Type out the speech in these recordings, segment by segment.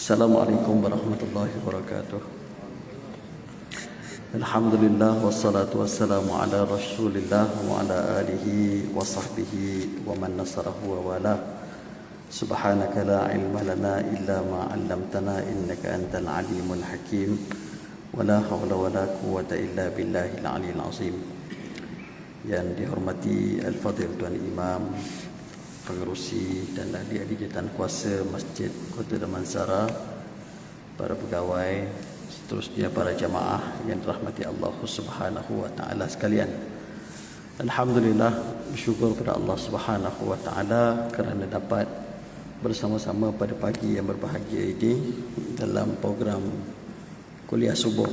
Assalamualaikum warahmatullahi wabarakatuh. Alhamdulillah wassalatu wassalamu ala Rasulillah wa ala alihi wa sahbihi wa man nasarahu wa wala. Subhanaka la ilma lana illa ma 'allamtana innaka antal alimul hakim. Wa la hawla wa la quwwata illa billahil aliyil azim. Yang dihormati Al-Fadhil Tuan Imam, pengerusi dan ahli-ahli jawatan kuasa Masjid Kota Damansara, para pegawai, seterusnya para jamaah yang dirahmati Allah Subhanahu wa taala sekalian. Alhamdulillah, bersyukur kepada Allah Subhanahu wa taala kerana dapat bersama-sama pada pagi yang berbahagia ini dalam program kuliah subuh.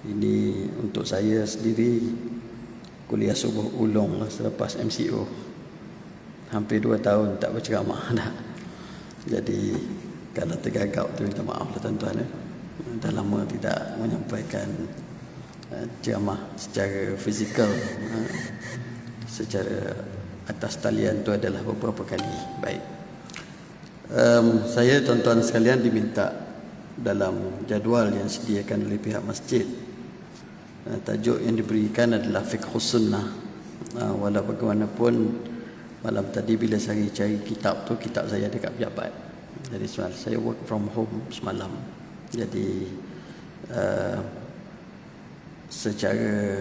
Ini untuk saya sendiri kuliah subuh ulung selepas MCO. Hampir 2 tahun tak berceramah dah. Jadi kalau tergagap tu minta maaf lah tuan-tuan. Dah lama tidak menyampaikan ceramah secara fizikal, secara atas talian tu adalah beberapa kali. Baik. Saya tuan-tuan sekalian diminta dalam jadual yang disediakan oleh pihak masjid. Tajuk yang diberikan adalah Fiqhus Sunnah. Walau bagaimanapun malam tadi bila saya cari kitab tu, kitab saya dekat pejabat. Jadi saya work from home semalam. Jadi secara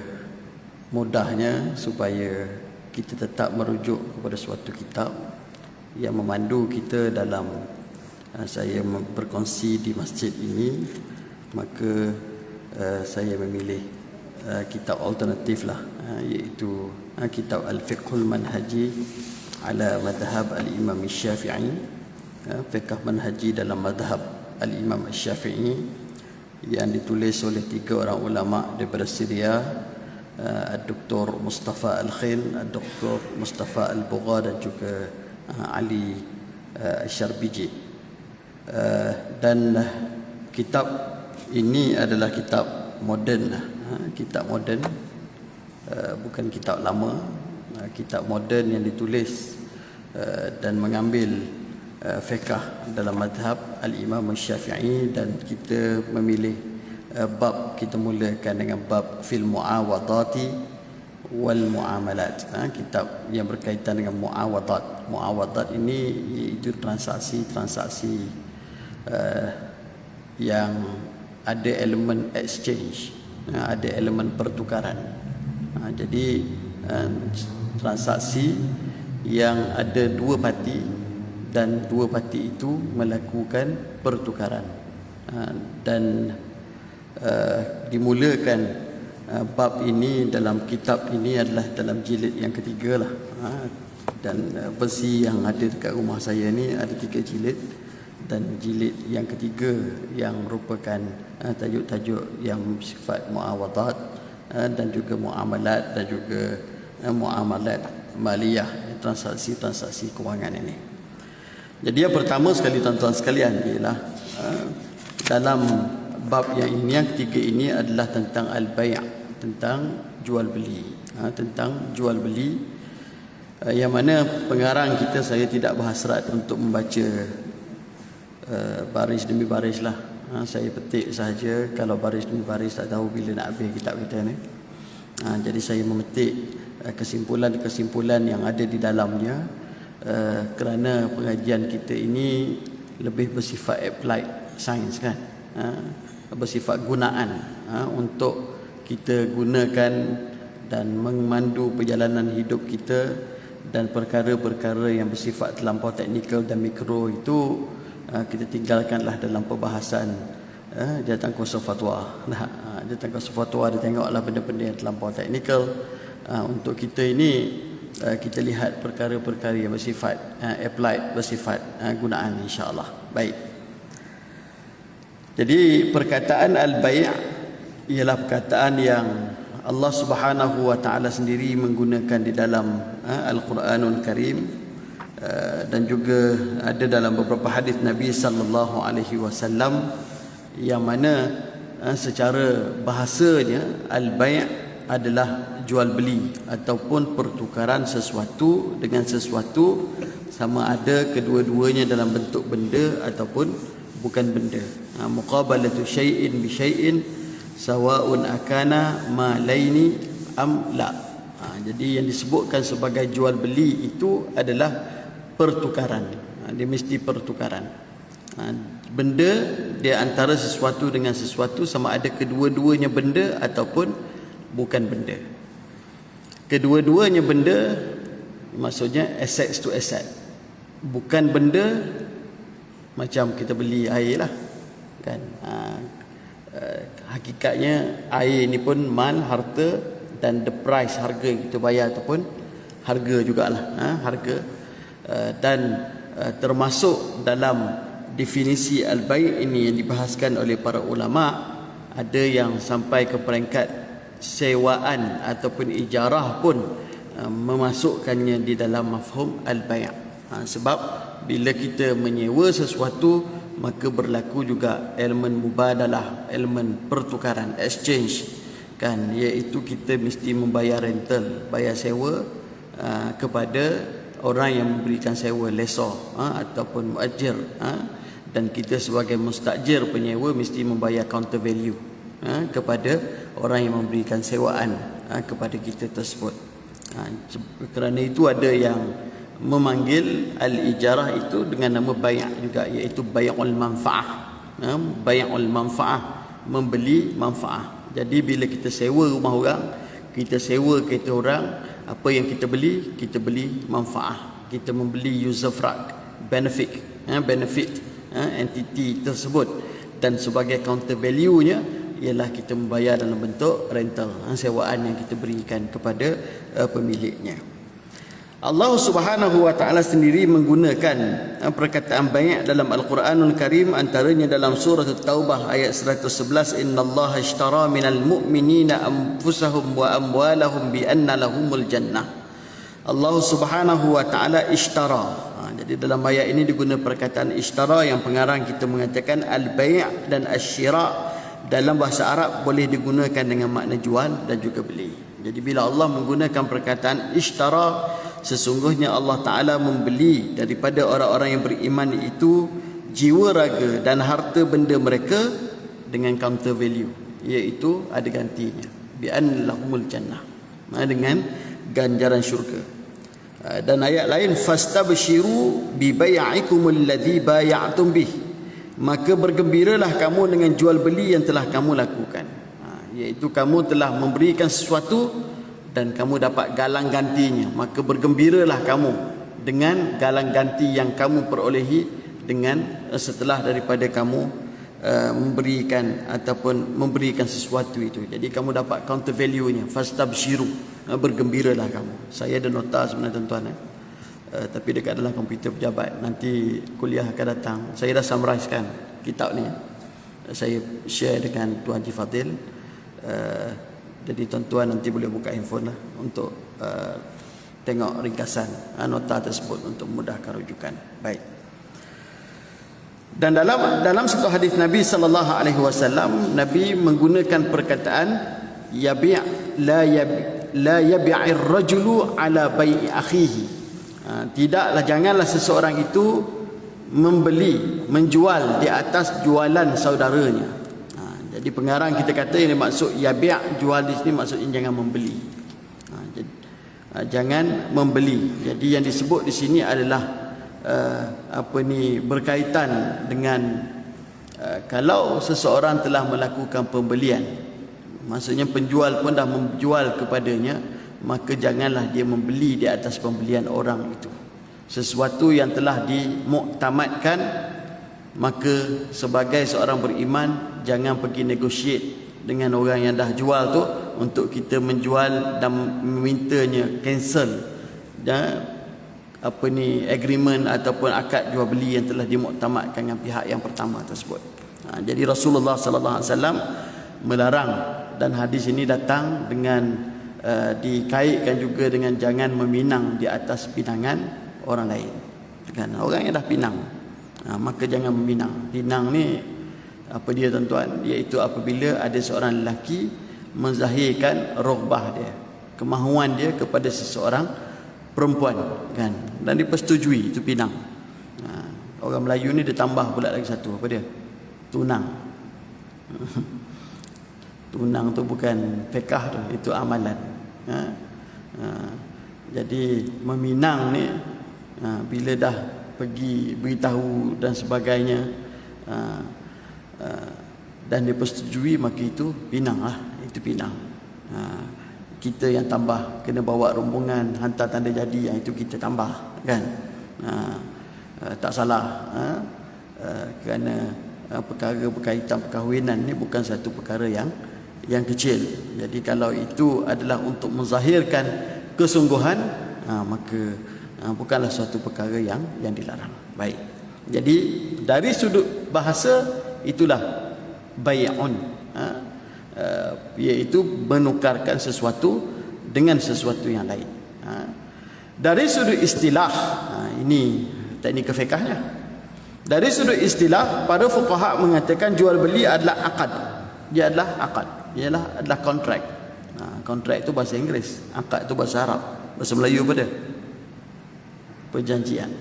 mudahnya supaya kita tetap merujuk kepada suatu kitab yang memandu kita dalam saya berkongsi di masjid ini, maka saya memilih kitab alternatif lah, iaitu kitab Al-Fiqhul Manhaji ala madhab Al-Imam Syafi'i, fiqh manhaji dalam madhab Al-Imam Syafi'i, yang ditulis oleh 3 orang ulama daripada Syria, Dr. Mustafa Al-Khil, Dr. Mustafa Al-Bugha dan juga Ali Syarbiji. Dan kitab ini adalah kitab moden, kitab moden, bukan kitab lama, kitab moden yang ditulis dan mengambil fiqh dalam madhab Al-Imam Syafi'i. Dan kita memilih bab, kita mulakan dengan bab fil muawadati wal muamalat, kitab yang berkaitan dengan muawadat. Muawadat ini iaitu transaksi-transaksi yang ada elemen exchange, ada elemen pertukaran. Jadi transaksi yang ada 2 parti dan 2 parti itu melakukan pertukaran. Dan dimulakan bab ini dalam kitab ini adalah dalam jilid yang ketiga lah. Dan versi yang ada dekat rumah saya ni ada 3 jilid, dan jilid yang ketiga yang merupakan tajuk-tajuk yang bersifat muawadat dan juga muamalat dan juga muamalat maliyah, transaksi-transaksi kewangan ini. Jadi yang pertama sekali tuan-tuan sekalian ialah dalam bab yang ini, yang ketiga ini adalah tentang al-bay', tentang jual beli, tentang jual beli, yang mana pengarang kita, saya tidak berhasrat untuk membaca baris demi baris lah. Saya petik sahaja, kalau baris demi baris tak tahu bila nak habis kitab kita ni. Jadi saya memetik kesimpulan-kesimpulan yang ada di dalamnya, kerana pengajian kita ini lebih bersifat applied science kan, bersifat gunaan, untuk kita gunakan dan memandu perjalanan hidup kita, dan perkara-perkara yang bersifat terlampau teknikal dan mikro itu kita tinggalkanlah dalam perbahasan jawatan kuasa fatwa. Jawatan kuasa fatwa dia tengoklah benda-benda yang terlampau teknikal. Untuk kita ini kita lihat perkara-perkara yang bersifat applied, bersifat gunaan, insya-Allah. Baik. Jadi perkataan al-bay' ialah perkataan yang Allah Subhanahu wa taala sendiri menggunakan di dalam Al-Quranul Karim, dan juga ada dalam beberapa hadis Nabi sallallahu alaihi wasallam, yang mana secara bahasanya al-bay' adalah jual beli ataupun pertukaran sesuatu dengan sesuatu, sama ada kedua-duanya dalam bentuk benda ataupun bukan benda. Muqabalatu syai'in bi syai'in sawa'un akana malaini am la. Jadi yang disebutkan sebagai jual beli itu adalah pertukaran. Dia mesti pertukaran. Benda dia antara sesuatu dengan sesuatu, sama ada kedua-duanya benda ataupun bukan benda. Kedua-duanya benda maksudnya assets to asset. Bukan benda macam kita beli air lah kan. Hakikatnya air ni pun mal, harta, dan the price, harga yang kita bayar ataupun harga jugalah, harga. Dan termasuk dalam definisi al-bai' ini yang dibahaskan oleh para ulama, ada yang sampai ke peringkat sewaan ataupun ijarah pun memasukkannya di dalam mafhum al-bai'. Sebab bila kita menyewa sesuatu, maka berlaku juga elemen mubadalah, elemen pertukaran, exchange kan, iaitu kita mesti membayar rental, bayar sewa kepada orang yang memberikan sewa, lessor ataupun muajir, dan kita sebagai mustajir penyewa mesti membayar counter value kepada orang yang memberikan sewaan kepada kita tersebut. Kerana itu ada yang memanggil al-ijarah itu dengan nama bai' juga, iaitu bai'ul manfa'ah. Bai'ul manfa'ah, membeli manfaah. Jadi bila kita sewa rumah orang, kita sewa kereta orang, apa yang kita beli? Kita beli manfaah. Kita membeli usufruct, benefit entiti tersebut, dan sebagai counter value-nya ialah kita membayar dalam bentuk rental, sewaan yang kita berikan kepada pemiliknya. Allah Subhanahu wa taala sendiri menggunakan perkataan bai' dalam Al-Quranul Karim, antaranya dalam surah At-Taubah ayat 111, innallaha ishtara minal mu'minina anfusahum wa amwalahum bi anna lahumul jannah. Allah Subhanahu wa taala ishtara. Jadi dalam ayat ini digunakan perkataan ishtara yang pengarang kita mengatakan al-bai' dan asy-syira' dalam bahasa Arab boleh digunakan dengan makna jual dan juga beli. Jadi bila Allah menggunakan perkataan ishtara, sesungguhnya Allah Ta'ala membeli daripada orang-orang yang beriman itu jiwa, raga dan harta benda mereka dengan counter value, iaitu ada gantinya, bi'an lahumul jannah, dengan ganjaran syurga. Dan ayat lain, fastabshiru bi bai'ikumul ladzi bay'atum bih, maka bergembiralah kamu dengan jual beli yang telah kamu lakukan, iaitu kamu telah memberikan sesuatu dan kamu dapat galang gantinya, maka bergembiralah kamu dengan galang ganti yang kamu perolehi dengan setelah daripada kamu memberikan ataupun memberikan sesuatu itu. Jadi kamu dapat counter value-nya, fastabshiru, bergembiralah kamu. Saya ada nota sebenarnya tuan-tuan, tapi dekat dalam komputer pejabat, nanti kuliah akan datang. Saya dah summarizekan kitab ni, saya share dengan Tuan Haji Fadil. Jadi tuan-tuan nanti boleh buka handphone lah untuk tengok ringkasan nota tersebut untuk memudahkan rujukan. Baik. Dan dalam satu hadis Nabi sallallahu alaihi wasallam, Nabi menggunakan perkataan yabi' la yabi'ir rajulu ala bai'i akhihi. Janganlah seseorang itu menjual di atas jualan saudaranya. Jadi pengarang kita kata ini maksud yabi', jual di sini maksudnya jangan membeli. Jangan membeli. Jadi yang disebut di sini adalah berkaitan dengan kalau seseorang telah melakukan pembelian, maksudnya penjual pun dah menjual kepadanya, maka janganlah dia membeli di atas pembelian orang itu. Sesuatu yang telah dimuktamadkan, maka sebagai seorang beriman jangan pergi negotiate dengan orang yang dah jual tu untuk kita menjual dan memintanya cancel agreement ataupun akad jual beli yang telah dimuktamadkan dengan pihak yang pertama tersebut. Jadi Rasulullah sallallahu alaihi wasallam melarang, dan hadis ini datang dengan dikaitkan juga dengan jangan meminang di atas pinangan orang lain. Kan orang yang dah pinang, maka jangan meminang. Pinang ni apa dia tuan-tuan? Iaitu apabila ada seorang lelaki menzahirkan roghbah dia, kemahuan dia kepada seseorang perempuan, kan, dan dipersetujui, itu pinang. Orang Melayu ni dia tambah pula lagi satu, apa dia? tunang. Tunang tu bukan fiqh tu, itu amalan. Jadi meminang ni bila dah pergi beritahu dan sebagainya, dan dipersetujui, maka itu pinang lah, itu pinang. Kita yang tambah, kena bawa rombongan hantar tanda jadi, itu kita tambah kan. Tak salah, kerana perkara berkaitan perkahwinan ni bukan satu perkara yang kecil. Jadi kalau itu adalah untuk menzahirkan kesungguhan, maka bukanlah suatu perkara yang dilarang. Baik. Jadi dari sudut bahasa itulah bai'un, iaitu menukarkan sesuatu dengan sesuatu yang lain. Dari sudut istilah, ini teknik fiqahnya. Dari sudut istilah, para fuqaha mengatakan jual beli adalah akad. Dia adalah akad, adalah kontrak. Kontrak itu bahasa Inggeris, akad itu bahasa Arab. Bahasa Melayu apa dia? Perjanjian.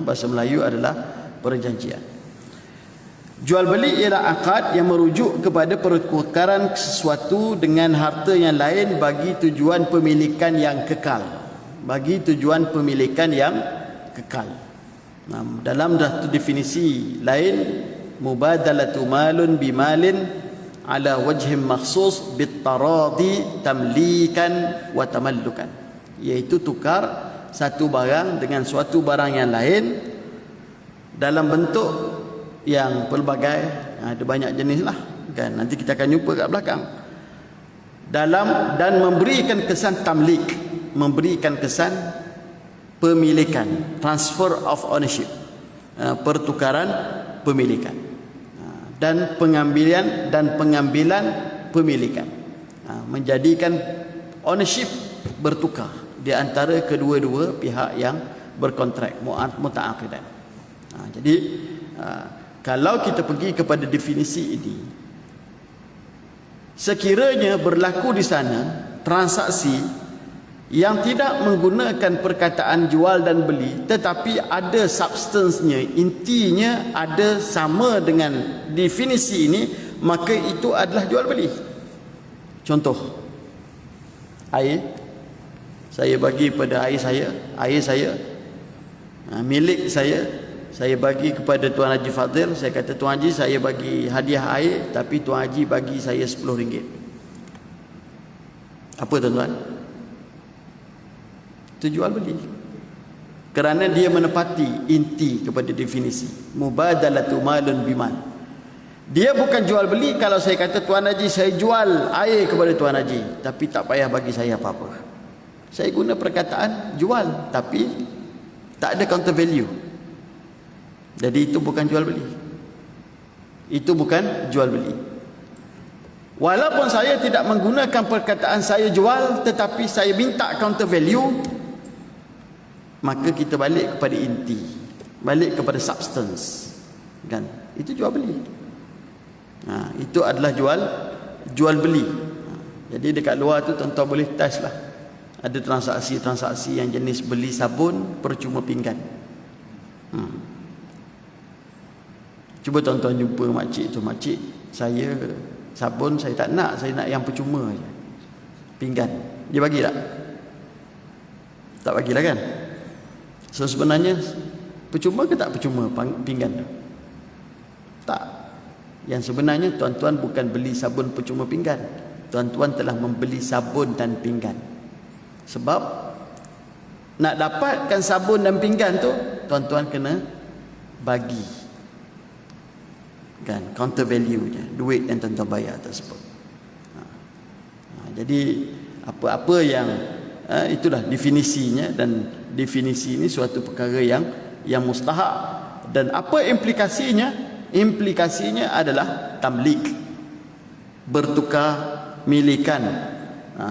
Bahasa Melayu adalah perjanjian. Jual beli ialah akad yang merujuk kepada pertukaran sesuatu dengan harta yang lain bagi tujuan pemilikan yang kekal. Bagi tujuan pemilikan yang kekal. Dalam definisi lain, mubadalatu malun bimalin ala wajhin makhsus bitaradi tamlikan wa tamallukan, iaitu tukar satu barang dengan suatu barang yang lain dalam bentuk yang pelbagai. Ada banyak jenis lah kan, nanti kita akan jumpa kat belakang. Dalam dan memberikan kesan tamlik, memberikan kesan pemilikan, transfer of ownership, pertukaran pemilikan, dan pengambilan pemilikan, menjadikan ownership bertukar di antara kedua-dua pihak yang berkontrak, muta'aqidan. Jadi kalau kita pergi kepada definisi ini, sekiranya berlaku di sana transaksi yang tidak menggunakan perkataan jual dan beli, tetapi ada substansnya, intinya ada sama dengan definisi ini, maka itu adalah jual beli. Contoh, air saya bagi pada air saya, milik saya bagi kepada Tuan Haji Fadil. Saya kata, Tuan Haji, saya bagi hadiah air, tapi Tuan Haji bagi saya RM10. Apa tuan-tuan? Itu jual beli, kerana dia menepati inti kepada definisi mubadalatu malun bimal. Dia bukan jual beli kalau saya kata, Tuan Haji, saya jual air kepada Tuan Haji, tapi tak payah bagi saya apa-apa. Saya guna perkataan jual, tapi tak ada counter value. Jadi itu bukan jual beli. Itu bukan jual beli. Walaupun saya tidak menggunakan perkataan saya jual, tetapi saya minta counter value, maka kita balik kepada inti, balik kepada substance, kan? Itu jual beli. Itu adalah jual beli. Jadi dekat luar tu tuan-tuan boleh test lah. Ada transaksi yang jenis beli sabun percuma pinggan. Cuba tuan-tuan jumpa makcik tu, makcik, saya sabun saya tak nak, saya nak yang percuma je, pinggan. Dia bagi tak? Tak bagilah kan? So sebenarnya percuma ke tak percuma pinggan tu? Tak. Yang sebenarnya tuan-tuan bukan beli sabun percuma pinggan, tuan-tuan telah membeli sabun dan pinggan. Sebab nak dapatkan sabun dan pinggan tu, tuan-tuan kena bagi, kan, counter value-nya, duit yang tuan-tuan bayar tersebut. Jadi apa-apa yang itulah definisinya, dan definisi ini suatu perkara yang mustahak. Dan apa implikasinya? Implikasinya adalah tamlik, bertukar milikan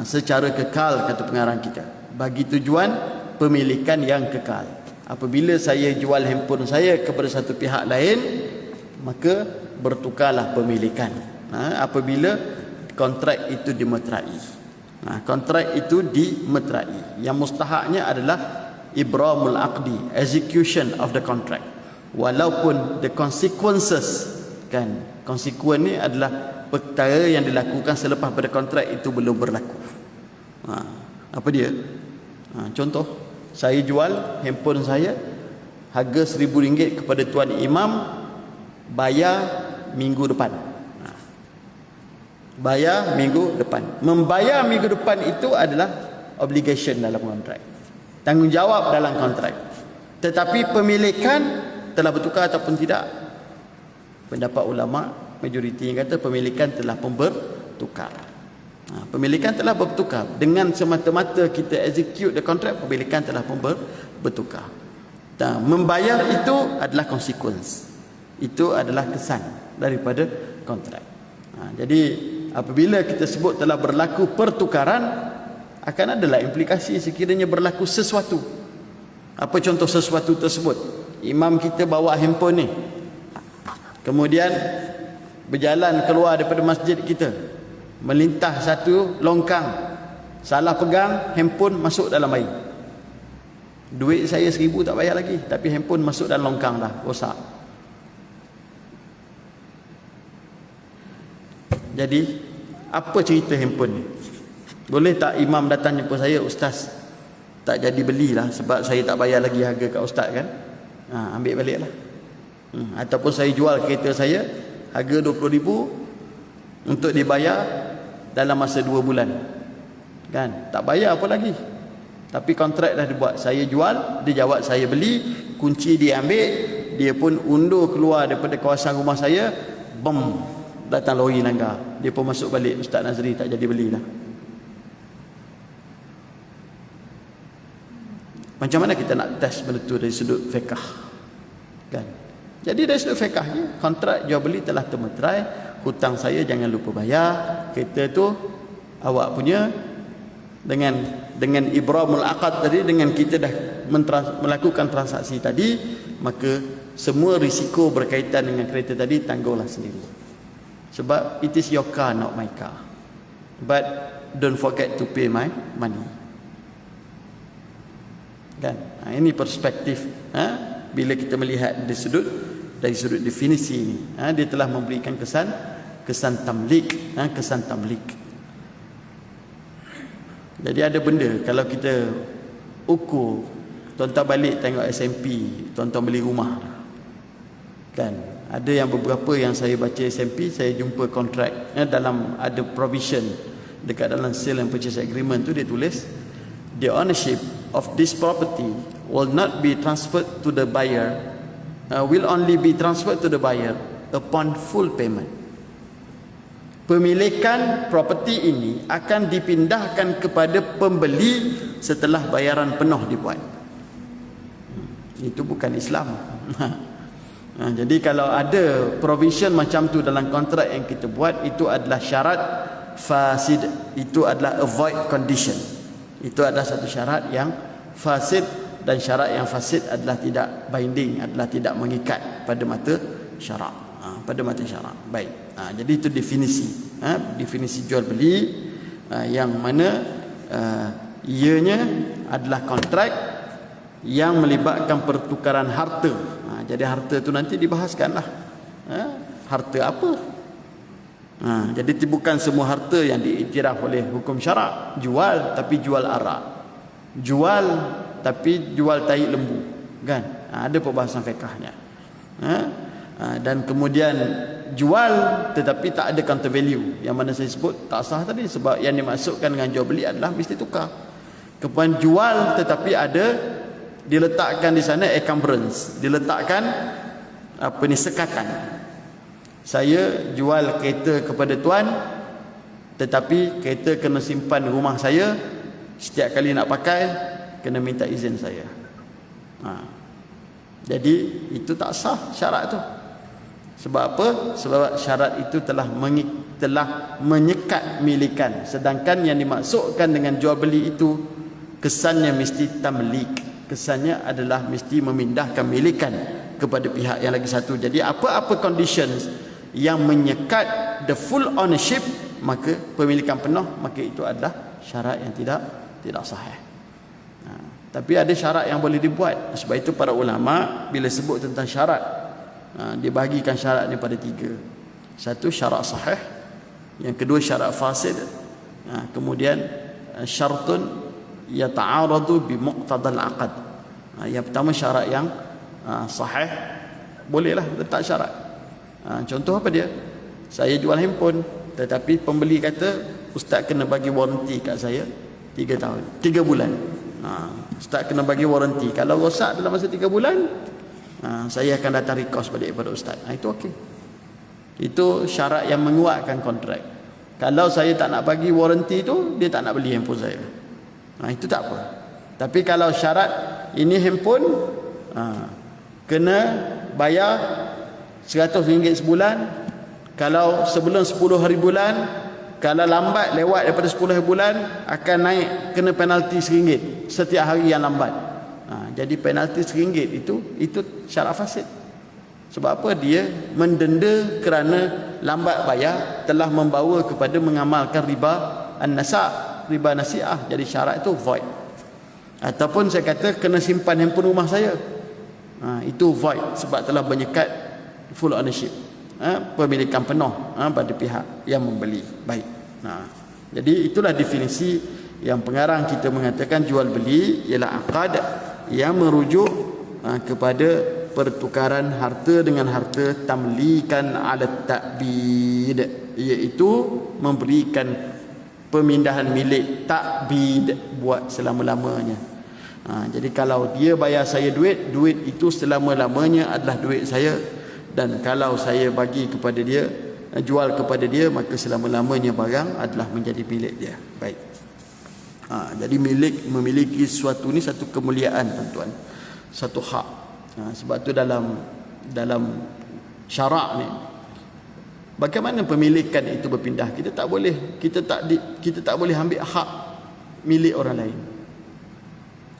secara kekal, kata pengarang kita, bagi tujuan pemilikan yang kekal. Apabila saya jual handphone saya kepada satu pihak lain, maka bertukarlah pemilikan. Apabila kontrak itu dimeterai, kontrak itu dimeterai, yang mustahaknya adalah ibramul aqdi, execution of the contract, walaupun the consequences Kan, konsekuen ni adalah perkara yang dilakukan selepas pada kontrak itu belum berlaku. Apa dia? Contoh, saya jual handphone saya harga RM1,000 kepada Tuan Imam, bayar minggu depan. Bayar minggu depan. Membayar minggu depan itu adalah obligation dalam kontrak, tanggungjawab dalam kontrak. Tetapi pemilikan telah bertukar ataupun tidak? Pendapat ulama majoriti yang kata pemilikan telah pun bertukar. Pemilikan telah bertukar. Dengan semata-mata kita execute the contract, pemilikan telah pun bertukar. Membayar itu adalah consequence. Itu adalah kesan daripada kontrak. Jadi apabila kita sebut telah berlaku pertukaran, akan adalah implikasi sekiranya berlaku sesuatu. Apa contoh sesuatu tersebut? Imam kita bawa handphone ni, kemudian berjalan keluar daripada masjid kita, melintas satu longkang, salah pegang, handphone masuk dalam air. Duit saya RM1,000 tak bayar lagi, tapi handphone masuk dalam longkang dah, rosak. Jadi apa cerita handphone ni? Boleh tak imam datang jumpa saya, ustaz, tak jadi belilah sebab saya tak bayar lagi harga kat ustaz kan? Ambil balik lah. Ataupun saya jual kereta saya harga RM20,000 untuk dibayar dalam masa 2 bulan kan, tak bayar apa lagi, tapi kontrak dah dibuat. Saya jual, dia jawab saya beli, kunci dia ambil, dia pun undur keluar daripada kawasan rumah saya, bom, datang lori langgar, dia pun masuk balik, Ustaz Nazri tak jadi belilah. Macam mana kita nak test benda tu dari sudut fiqh kan? Jadi dari sudut fiqhnya, kontrak jual beli telah termeterai, hutang saya jangan lupa bayar, kereta tu awak punya, dengan ibramul aqad tadi, dengan kita dah melakukan transaksi tadi, maka semua risiko berkaitan dengan kereta tadi tangguhlah sendiri. Sebab it is your car, not my car. But don't forget to pay my money. Kan? Ini perspektif bila kita melihat dari sudut definisi ini. Dia telah memberikan kesan tamlik, kesan tamlik. Jadi ada benda kalau kita ukur, tuan-tuan balik tengok SMP, tuan-tuan beli rumah kan, ada yang beberapa yang saya baca SMP, saya jumpa kontrak dalam ada provision dekat dalam sale and purchase agreement tu, dia tulis the ownership of this property will not be transferred to the buyer, will only be transferred to the buyer upon full payment. Pemilikan properti ini akan dipindahkan kepada pembeli setelah bayaran penuh dibuat. Itu bukan Islam. Jadi kalau ada provision macam tu dalam kontrak yang kita buat, itu adalah syarat fasid, itu adalah avoid condition. Itu adalah satu syarat yang fasid, dan syarat yang fasid adalah tidak binding, adalah tidak mengikat pada mata syarak. Pada mata syarak. Baik. Jadi itu definisi. Definisi jual beli yang mana ianya adalah kontrak yang melibatkan pertukaran harta. Jadi harta itu nanti dibahaskanlah. Harta apa? Jadi bukan semua harta yang diiktiraf oleh hukum syarak. Jual tapi jual arak, jual tapi jual tahi lembu kan, ada perbahasan fiqahnya. Dan kemudian jual tetapi tak ada counter value, yang mana saya sebut tak sah tadi, sebab yang dimaksudkan dengan jual beli adalah mesti tukar. Kemudian jual tetapi ada diletakkan di sana encumbrance, diletakkan sekatan. Saya jual kereta kepada tuan, tetapi kereta kena simpan rumah saya, setiap kali nak pakai kena minta izin saya. Jadi itu tak sah syarat tu. Sebab apa? Sebab syarat itu telah menyekat milikan. Sedangkan yang dimaksudkan dengan jual beli itu kesannya mesti tamlik, kesannya adalah mesti memindahkan milikan kepada pihak yang lagi satu. Jadi apa-apa conditions yang menyekat the full ownership, maka pemilikan penuh, maka itu adalah syarat yang tidak sahih. Tapi ada syarat yang boleh dibuat. Sebab itu para ulama bila sebut tentang syarat dia bahagikan syarat ni pada 3. Satu, syarat sahih. Yang kedua, syarat fasid. Kemudian syartun yata'aradu bi muqtadal aqd. Yang pertama, syarat yang sahih, bolehlah letak syarat. Contoh apa dia? Saya jual handphone, tetapi pembeli kata ustaz kena bagi waranti kat saya 3 tahun, 3 bulan. Ustaz kena bagi waranti. Kalau rosak dalam masa 3 bulan, saya akan datang request balik kepada ustaz. Itu okey. Itu syarat yang menguatkan kontrak. Kalau saya tak nak bagi waranti tu, dia tak nak beli handphone saya. Itu tak apa. Tapi kalau syarat ini handphone kena bayar RM100 sebulan, kalau sebelum 10 hari bulan, kalau lambat lewat daripada 10 hari bulan, akan naik kena penalti RM1 setiap hari yang lambat. Jadi penalti RM1 itu syarat fasid. Sebab apa? Dia mendenda kerana lambat bayar telah membawa kepada mengamalkan riba an-nasa', riba nasi'ah. Jadi syarat itu void. Ataupun saya kata kena simpan handphone rumah saya, itu void sebab telah menyekat full ownership, pemilikan penuh pada pihak yang membeli. Baik. Jadi itulah definisi yang pengarang kita mengatakan jual beli ialah akad yang merujuk kepada pertukaran harta dengan harta tamlikan ala ta'bid, iaitu memberikan pemindahan milik ta'bid buat selama-lamanya. Jadi kalau dia bayar saya duit itu selama-lamanya adalah duit saya, dan kalau saya bagi kepada dia, jual kepada dia, maka selama-lamanya barang adalah menjadi milik dia. Baik. Jadi memiliki sesuatu ni satu kemuliaan, tuan-tuan, satu hak. Sebab tu dalam syarak ni, bagaimana pemilikan itu berpindah? Kita tak boleh ambil hak milik orang lain,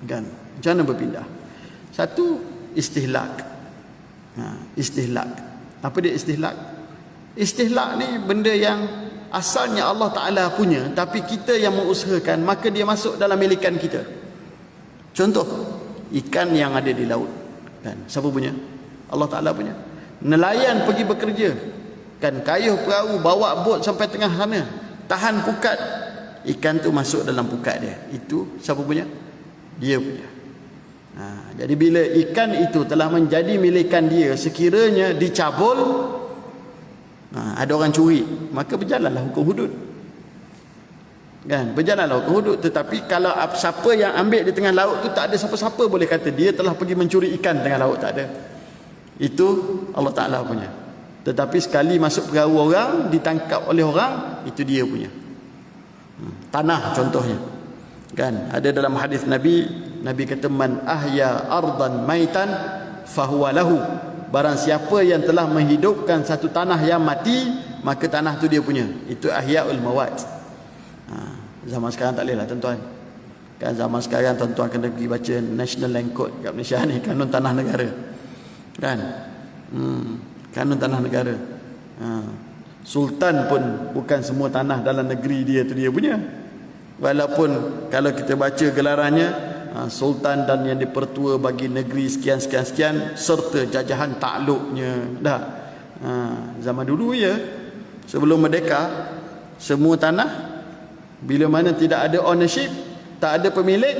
kan? Macam mana berpindah? Satu, istihlak. Istihlak. Apa dia istihlak? Istihlak ni benda yang asalnya Allah Ta'ala punya, tapi kita yang mengusahakan, maka dia masuk dalam milikan kita. Contoh, ikan yang ada di laut, kan? Siapa punya? Allah Ta'ala punya. Nelayan pergi bekerja, kan, kayuh perahu, bawa bot sampai tengah sana, tahan pukat, ikan tu masuk dalam pukat dia. Itu siapa punya? Dia punya. Jadi bila ikan itu telah menjadi milikan dia, sekiranya dicabul, ada orang curi, maka berjalanlah hukum hudud, kan? Berjalanlah hukum hudud. Tetapi kalau siapa yang ambil di tengah laut tu, tak ada siapa-siapa boleh kata dia telah pergi mencuri ikan tengah laut, tak ada. Itu Allah Ta'ala punya. Tetapi sekali masuk perahu orang, ditangkap oleh orang, itu dia punya. Tanah contohnya, kan? Ada dalam hadis Nabi kata, man ahya ardan maitan fahuwa lahu. Barang siapa yang telah menghidupkan satu tanah yang mati, maka tanah tu dia punya. Itu ahyaul mawat. Zaman sekarang tak boleh lah, tuan-tuan. Kan zaman sekarang tuan-tuan kena pergi baca National Land Code kat Malaysia ni, kanun tanah negara. Kan? Kanun tanah negara. Sultan pun bukan semua tanah dalam negeri dia tu dia punya. Walaupun kalau kita baca gelarannya, Sultan dan yang dipertua bagi negeri sekian-sekian-sekian serta jajahan takluknya. Dah. Zaman dulu ya, sebelum merdeka, semua tanah bila mana tidak ada ownership, tak ada pemilik,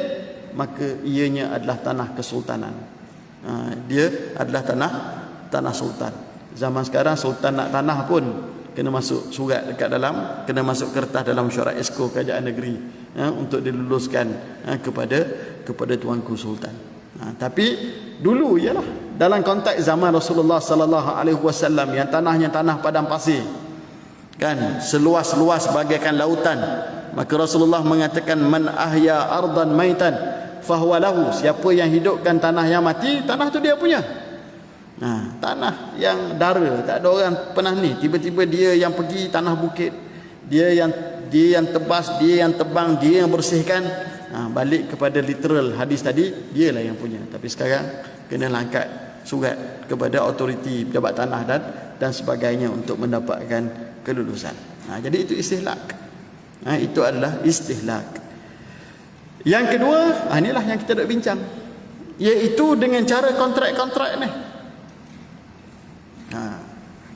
maka ianya adalah tanah kesultanan. Dia adalah tanah sultan. Zaman sekarang sultan nak tanah pun kena masuk surat dekat dalam, kena masuk kertas dalam mesyuarat esko kerajaan negeri, untuk diluluskan kepada tuanku sultan. Tapi dulu ialah dalam konteks zaman Rasulullah sallallahu alaihi wasallam yang tanahnya tanah padang pasir, kan, seluas-luas bagaikan lautan, maka Rasulullah mengatakan, man ahya ardan maitan fahuwa lahu. Siapa yang hidupkan tanah yang mati, tanah tu dia punya. Tanah yang dara, tak ada orang pernah ni, tiba-tiba dia yang pergi tanah bukit, dia yang tebas, dia yang tebang, dia yang bersihkan. Balik kepada literal hadis tadi, dialah yang punya. Tapi sekarang kena langkat surat kepada autoriti pejabat tanah dan sebagainya untuk mendapatkan kelulusan. Jadi itu istihlak. Itu adalah istihlak. Yang kedua, inilah yang kita nak bincang, iaitu dengan cara kontrak-kontrak ni.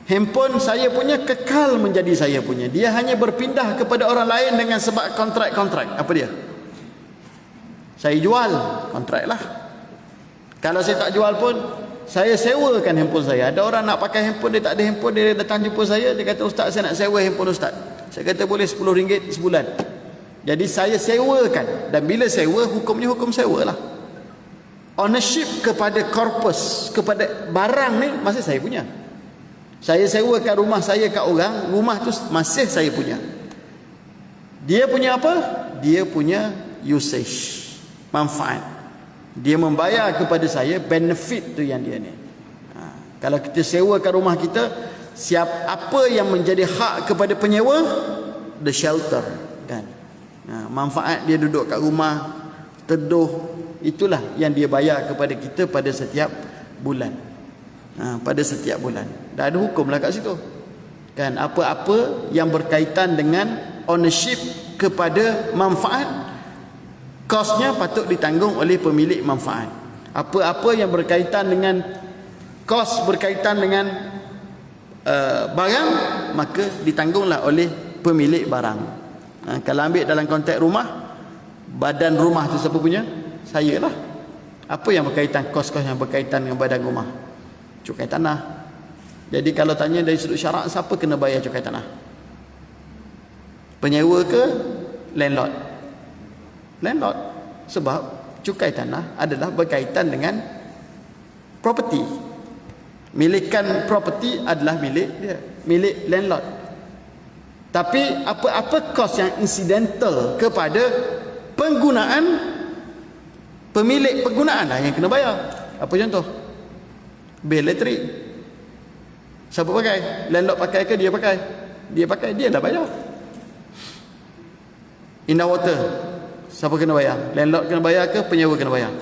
Handphone saya punya kekal menjadi saya punya. Dia hanya berpindah kepada orang lain dengan sebab kontrak-kontrak. Apa dia? Saya jual, kontrak lah. Kalau saya tak jual pun, saya sewakan handphone saya. Ada orang nak pakai handphone, dia tak ada handphone, dia datang jumpa saya, dia kata, "Ustaz, saya nak sewa handphone Ustaz." Saya kata, "Boleh RM10 sebulan." Jadi saya sewakan. Dan bila sewa, hukumnya hukum sewa lah. Ownership kepada korpus, kepada barang ni masih saya punya. Saya sewakan rumah saya kat orang, rumah tu masih saya punya. Dia punya apa? Dia punya usage, manfaat. Dia membayar kepada saya benefit tu yang dia ni. Kalau kita sewakan rumah kita, apa yang menjadi hak kepada penyewa? The shelter, kan? Manfaat dia duduk kat rumah, teduh, itulah yang dia bayar kepada kita pada setiap bulan. Pada setiap bulan. Dah ada hukum lah kat situ, kan? Apa-apa yang berkaitan dengan ownership kepada manfaat, kosnya patut ditanggung oleh pemilik manfaat. Apa-apa yang berkaitan dengan kos, berkaitan dengan barang, maka ditanggunglah oleh pemilik barang. Kalau ambil dalam konteks rumah, badan rumah tu siapa punya? Saya lah. Apa yang berkaitan, kos-kos yang berkaitan dengan badan rumah? Cukai tanah. Jadi kalau tanya dari sudut syarak, siapa kena bayar cukai tanah? Penyewa ke landlord? Landlord. Sebab cukai tanah adalah berkaitan dengan property. Milikan property adalah milik dia, milik landlord. Tapi apa-apa kos yang incidental kepada penggunaan, pemilik penggunaan lah yang kena bayar. Apa contoh? Bil elektrik. Siapa pakai? Landlord pakai ke dia pakai? Dia pakai, dia dah bayar. Indah water, siapa kena bayar? Landlord kena bayar ke penyewa kena bayar?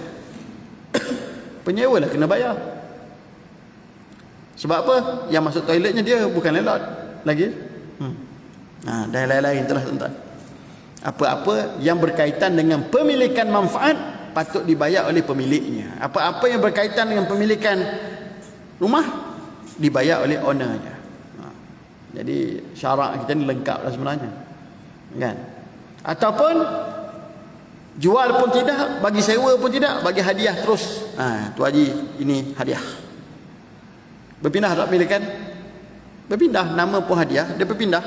Penyewa lah kena bayar. Sebab apa? Yang masuk toiletnya dia, bukan landlord lagi. Dan lain-lain itulah tuan-tuan. Apa-apa yang berkaitan dengan pemilikan manfaat patut dibayar oleh pemiliknya. Apa-apa yang berkaitan dengan pemilikan rumah dibayar oleh ownernya. Jadi syarak kita ni lengkap lah sebenarnya, kan? Ataupun jual pun tidak, bagi sewa pun tidak, bagi hadiah terus. Tu haji, ini hadiah. Berpindah tak pemilikan? Berpindah, nama pun hadiah, dia berpindah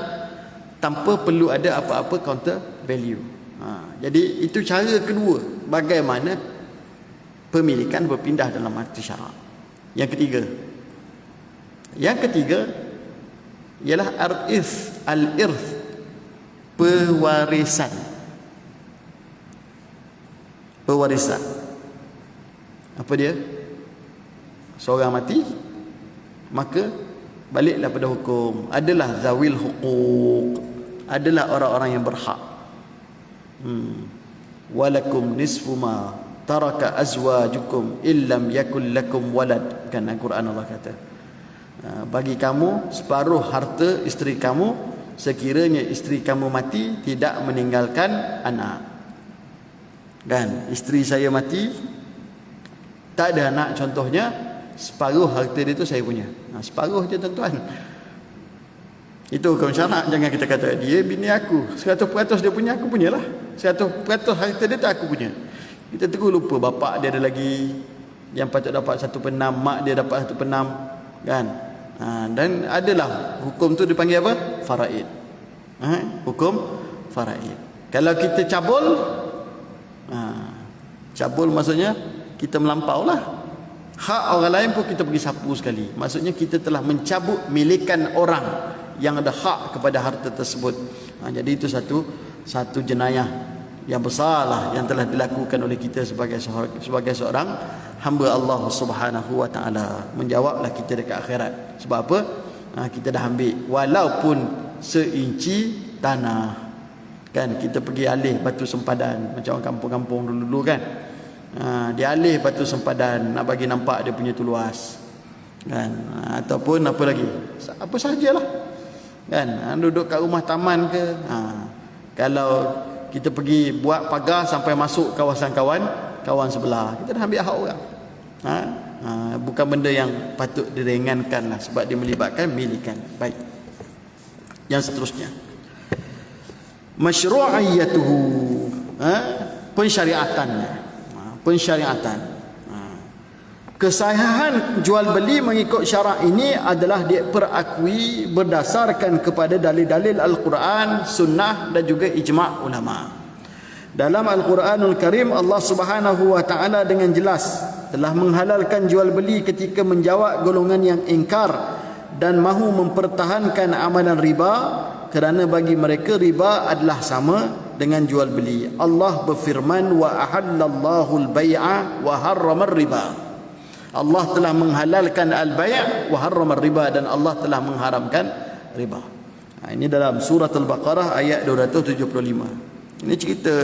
tanpa perlu ada apa-apa counter value. Jadi itu cara kedua bagaimana pemilikan berpindah dalam arti syarak. Yang ketiga ialah al-irth, pewarisan. Pewarisan. Apa dia? Seorang mati, maka baliklah pada hukum. Adalah zawil huquq, adalah orang-orang yang berhak. Walakum nisfu ma taraka azwajukum illam yakul lakum walad, kan Al-Quran Allah kata. Bagi kamu separuh harta isteri kamu sekiranya isteri kamu mati tidak meninggalkan anak. Kan, isteri saya mati tak ada anak contohnya, separuh harta dia tu saya punya. Separuh je tuan-tuan. Itu hukum syarak. Jangan kita kata dia bini aku, 100% dia punya, aku punyalah. 100% harta dia tu aku punya. Kita terus lupa bapak dia ada lagi yang patut dapat 1/6, mak dia dapat 1/6, kan? Dan adalah hukum tu dipanggil apa? Faraid. Hukum faraid. Kalau kita cabul, cabul maksudnya kita melampau lah. Hak orang lain pun kita pergi sapu sekali. Maksudnya kita telah mencabut milikan orang yang ada hak kepada harta tersebut. Jadi itu satu jenayah yang besar lah yang telah dilakukan oleh kita sebagai seorang hamba Allah Subhanahu wa taala. Menjawablah kita dekat akhirat. Sebab apa? Kita dah ambil walaupun seinci tanah. Kan kita pergi alih batu sempadan macam orang kampung-kampung dulu kan. Dia alih batu sempadan nak bagi nampak dia punya tu luas. Kan? Ataupun apa lagi? Apa sajalah. Kan? Duduk kat rumah taman ke? Kalau kita pergi buat pagar sampai masuk kawasan kawan sebelah, kita dah ambil hak orang. Bukan benda yang patut diringankan lah, sebab dia melibatkan milikan. Baik. Yang seterusnya, masyru'iyatuhu, pensyariatannya. Pensyariatan. Kesahihan jual beli mengikut syarak ini adalah diperakui berdasarkan kepada dalil-dalil Al-Quran, Sunnah dan juga ijma' ulama. Dalam Al-Quranul Karim, Allah Subhanahu wa taala dengan jelas telah menghalalkan jual beli ketika menjawab golongan yang ingkar dan mahu mempertahankan amalan riba, kerana bagi mereka riba adalah sama dengan jual beli. Allah berfirman, wa ahallallahu al-bai'a wa harrama riba. Allah telah menghalalkan al-bai' wa harrama riba, dan Allah telah mengharamkan riba. Ini dalam surah Al-Baqarah ayat 275. Ini cerita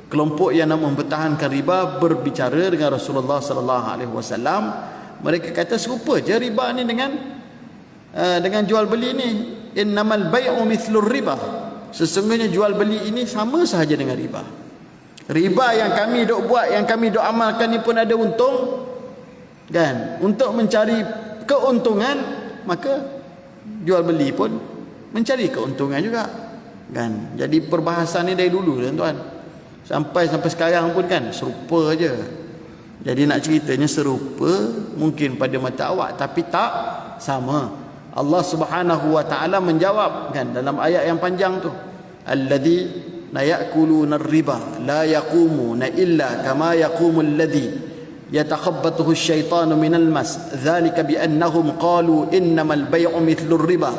kelompok yang nak mempertahankan riba berbicara dengan Rasulullah sallallahu alaihi wasallam. Mereka kata serupa je riba ni dengan jual beli ni. Innamal bai'u mithlur riba. Sesungguhnya jual beli ini sama sahaja dengan riba. Riba yang kami dok buat, yang kami dok amalkan ni pun ada untung, kan? Untuk mencari keuntungan, maka jual beli pun mencari keuntungan juga, kan? Jadi perbahasan ni dari dulu, tuan-tuan, sampai sekarang pun kan serupa je. Jadi nak ceritanya serupa mungkin pada mata awak, tapi tak sama. Allah Subhanahu wa taala menjawab, kan, dalam ayat yang panjang tu, alladzi la ya'kuluna ar-riba la yaqumuna illa kama yaqumul ladzi yatakhabbathu asy-syaitanu minal mas dzalika bi annahum qalu innamal bay'u mithlu ar-riba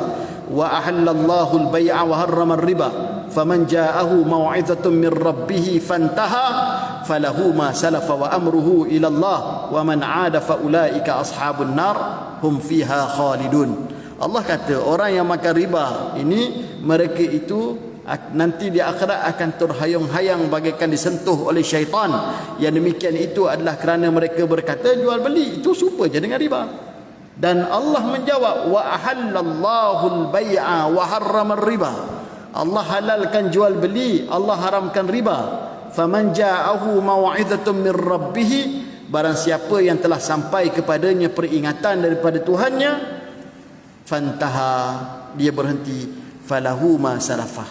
wa ahallallahu al-bay'a wa harrama ar-riba faman ja'ahu maw'izatun min rabbih fantaha falahu ma salafa wa amruhu ila Allah wa man 'ada fa ulaika ashabun nar hum fiha khalidun. Allah kata orang yang makan riba ini, mereka itu nanti di akhirat akan terhayang-hayang bagaikan disentuh oleh syaitan. Yang demikian itu adalah kerana mereka berkata jual beli itu serupa je dengan riba. Dan Allah menjawab, wa ahallallahu al-bai'a wa harrama riba. Allah halalkan jual beli, Allah haramkan riba. Faman ja'ahu maw'izatun min rabbih, barang siapa yang telah sampai kepadanya peringatan daripada Tuhannya, fantaha, dia berhenti, falahu ma salafah,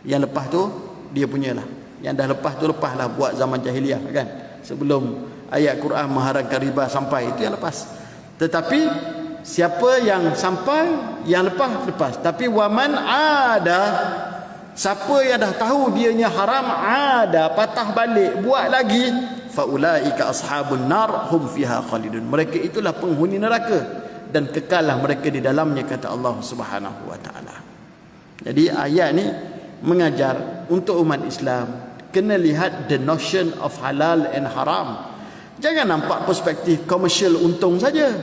yang lepas tu dia punyalah, yang dah lepas tu lepaslah, buat zaman jahiliah, kan, sebelum ayat Quran mengharamkan riba sampai, itu yang lepas. Tetapi siapa yang sampai, yang lepas. Tapi waman ada, siapa yang dah tahu dianya haram, ada, patah balik, buat lagi, faulaika ashabun nar hum fiha khalidun. Mereka itulah penghuni neraka dan kekallah mereka di dalamnya, kata Allah Subhanahu wa taala. Jadi ayat ni mengajar untuk umat Islam kena lihat the notion of halal and haram. Jangan nampak perspektif komersial untung saja.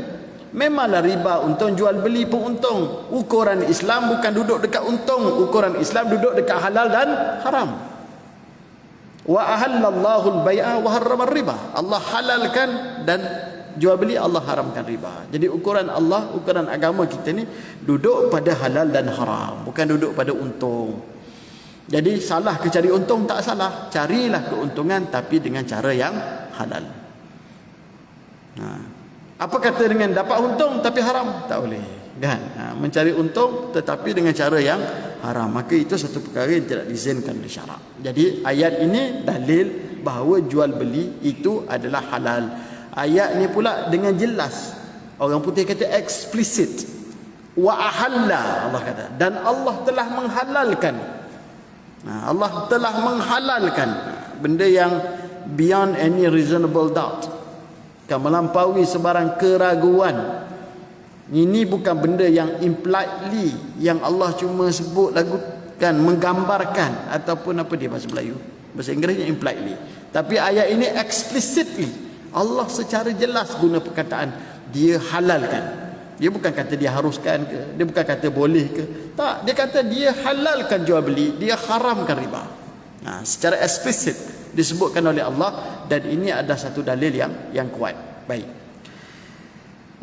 Memanglah riba untung, jual beli pun untung. Ukuran Islam bukan duduk dekat untung, ukuran Islam duduk dekat halal dan haram. Wa ahallallahu al-bai'a wa harrama riba. Allah halalkan dan jual beli, Allah haramkan riba. Jadi ukuran Allah, ukuran agama kita ni duduk pada halal dan haram, bukan duduk pada untung. Jadi salah ke cari untung? Tak salah. Carilah keuntungan tapi dengan cara yang halal. Apa kata dengan dapat untung tapi haram? Tak boleh, kan? Mencari untung tetapi dengan cara yang haram, maka itu satu perkara yang tidak diizinkan oleh syarak. Jadi ayat ini dalil bahawa jual beli itu adalah halal. Ayat ni pula dengan jelas, orang putih kata explicit, wa ahalla, Allah kata, dan Allah telah menghalalkan. Allah telah menghalalkan benda yang beyond any reasonable doubt, kan, melampaui sebarang keraguan. Ini bukan benda yang impliedly, yang Allah cuma sebut lagu, kan, menggambarkan ataupun apa dia bahasa Melayu, bahasa Inggerisnya impliedly. Tapi ayat ini explicitly, Allah secara jelas guna perkataan dia halalkan. Dia bukan kata dia haruskan ke, dia bukan kata boleh ke, tak, dia kata dia halalkan jual beli, dia haramkan riba. Secara eksplisit disebutkan oleh Allah, dan ini adalah satu dalil yang kuat. Baik.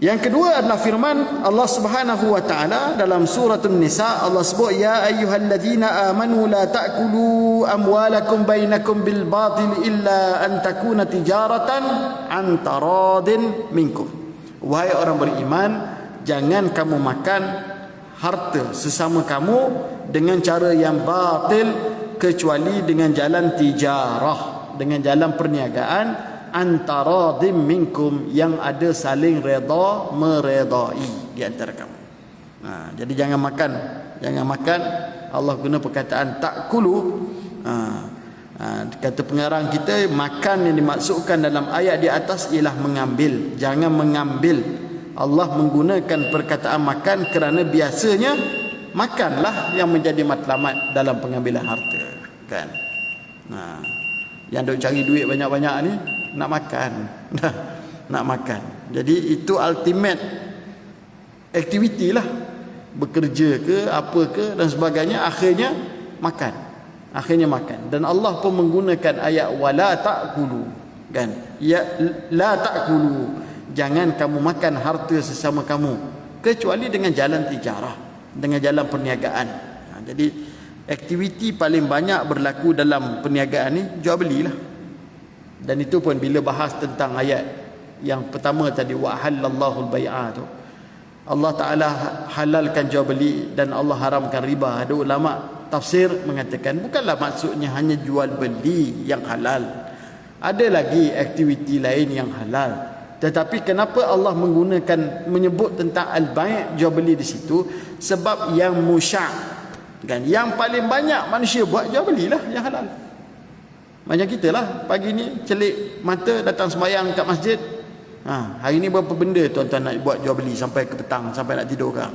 Yang kedua adalah firman Allah Subhanahu wa taala dalam surah An-Nisa. Allah sebut, ya ayyuhalladzina amanu la ta'kulu amwalakum bainakum bil batil illa an takuna tijaratan an taradin minkum. Wahai orang beriman, jangan kamu makan harta sesama kamu dengan cara yang batil kecuali dengan jalan tijarah, dengan jalan perniagaan antara minkum, yang ada saling reda meredai di antara kamu. Jadi jangan makan. Allah guna perkataan takulu. Kata pengarang kita, makan yang dimaksudkan dalam ayat di atas ialah mengambil. Jangan mengambil. Allah menggunakan perkataan makan kerana biasanya makanlah yang menjadi matlamat dalam pengambilan harta, kan? Yang duk cari duit banyak-banyak ni nak makan. Nak makan. Jadi itu ultimate activity lah. Bekerja ke apa ke dan sebagainya, akhirnya makan. Dan Allah pun menggunakan ayat wala ta'kulu, kan? Ya, la ta'kulu, jangan kamu makan harta sesama kamu kecuali dengan jalan tijarah, dengan jalan perniagaan. Jadi aktiviti paling banyak berlaku dalam perniagaan ni jual belilah. Dan itu pun bila bahas tentang ayat yang pertama tadi, wa halallahu al-bai'a tu, Allah Ta'ala halalkan jual beli dan Allah haramkan riba. Ada ulama tafsir mengatakan bukanlah maksudnya hanya jual beli yang halal, ada lagi aktiviti lain yang halal. Tetapi kenapa Allah menyebut tentang al-bai', jual beli di situ? Sebab yang musya', kan, yang paling banyak manusia buat jual belilah yang halal. Macam kita lah, pagi ni celik mata datang sembahyang kat masjid. Hari ni berapa benda tuan-tuan nak buat jual beli sampai ke petang, sampai nak tidur orang,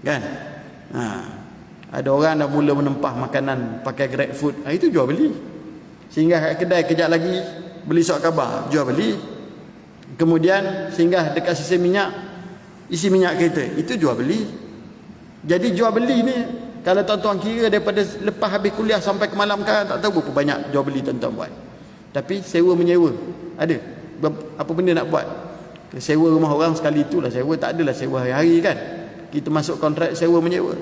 kan? Ada orang dah mula menempah makanan pakai grab food, itu jual beli. Singgah kat kedai kejap lagi beli surat khabar, jual beli. Kemudian singgah dekat sisi minyak, isi minyak kereta, itu jual beli. Jadi jual beli ni, kalau tuan-tuan kira daripada lepas habis kuliah sampai ke malam kan, tak tahu berapa banyak jual beli tuan-tuan buat. Tapi sewa menyewa ada. Apa benda nak buat? Sewa rumah orang sekali itulah sewa, tak adalah sewa hari-hari, kan? Kita masuk kontrak sewa menyewa.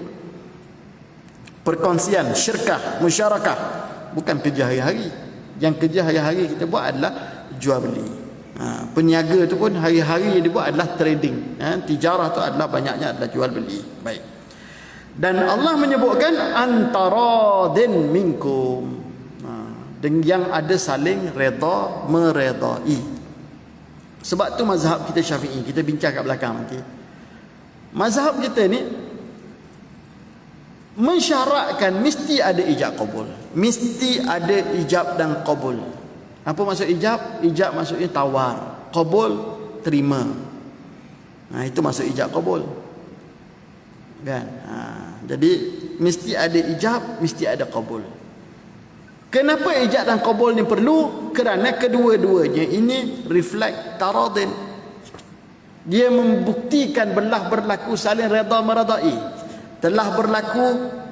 Perkongsian, syirkah, musyarakah, bukan kerja hari-hari. Yang kerja hari-hari kita buat adalah jual beli. Peniaga tu pun hari-hari yang dibuat adalah trading. Tijarah tu adalah banyaknya adalah jual beli. Baik. Dan Allah menyebutkan antaradin minkum, yang ada saling reda meredai. Sebab tu mazhab kita Syafi'i, kita bincang kat belakang nanti. Mazhab kita ni mensyaratkan mesti ada ijab qabul. Mesti ada ijab dan qabul. Apa maksud ijab? Ijab maksudnya tawar, qabul terima. Itu maksud ijab qabul, kan? Jadi mesti ada ijab, mesti ada qabul. Kenapa ijab dan qabul ni perlu? Kerana kedua-duanya ini reflect taradin. Dia membuktikan belah berlaku saling reda meredai. Telah berlaku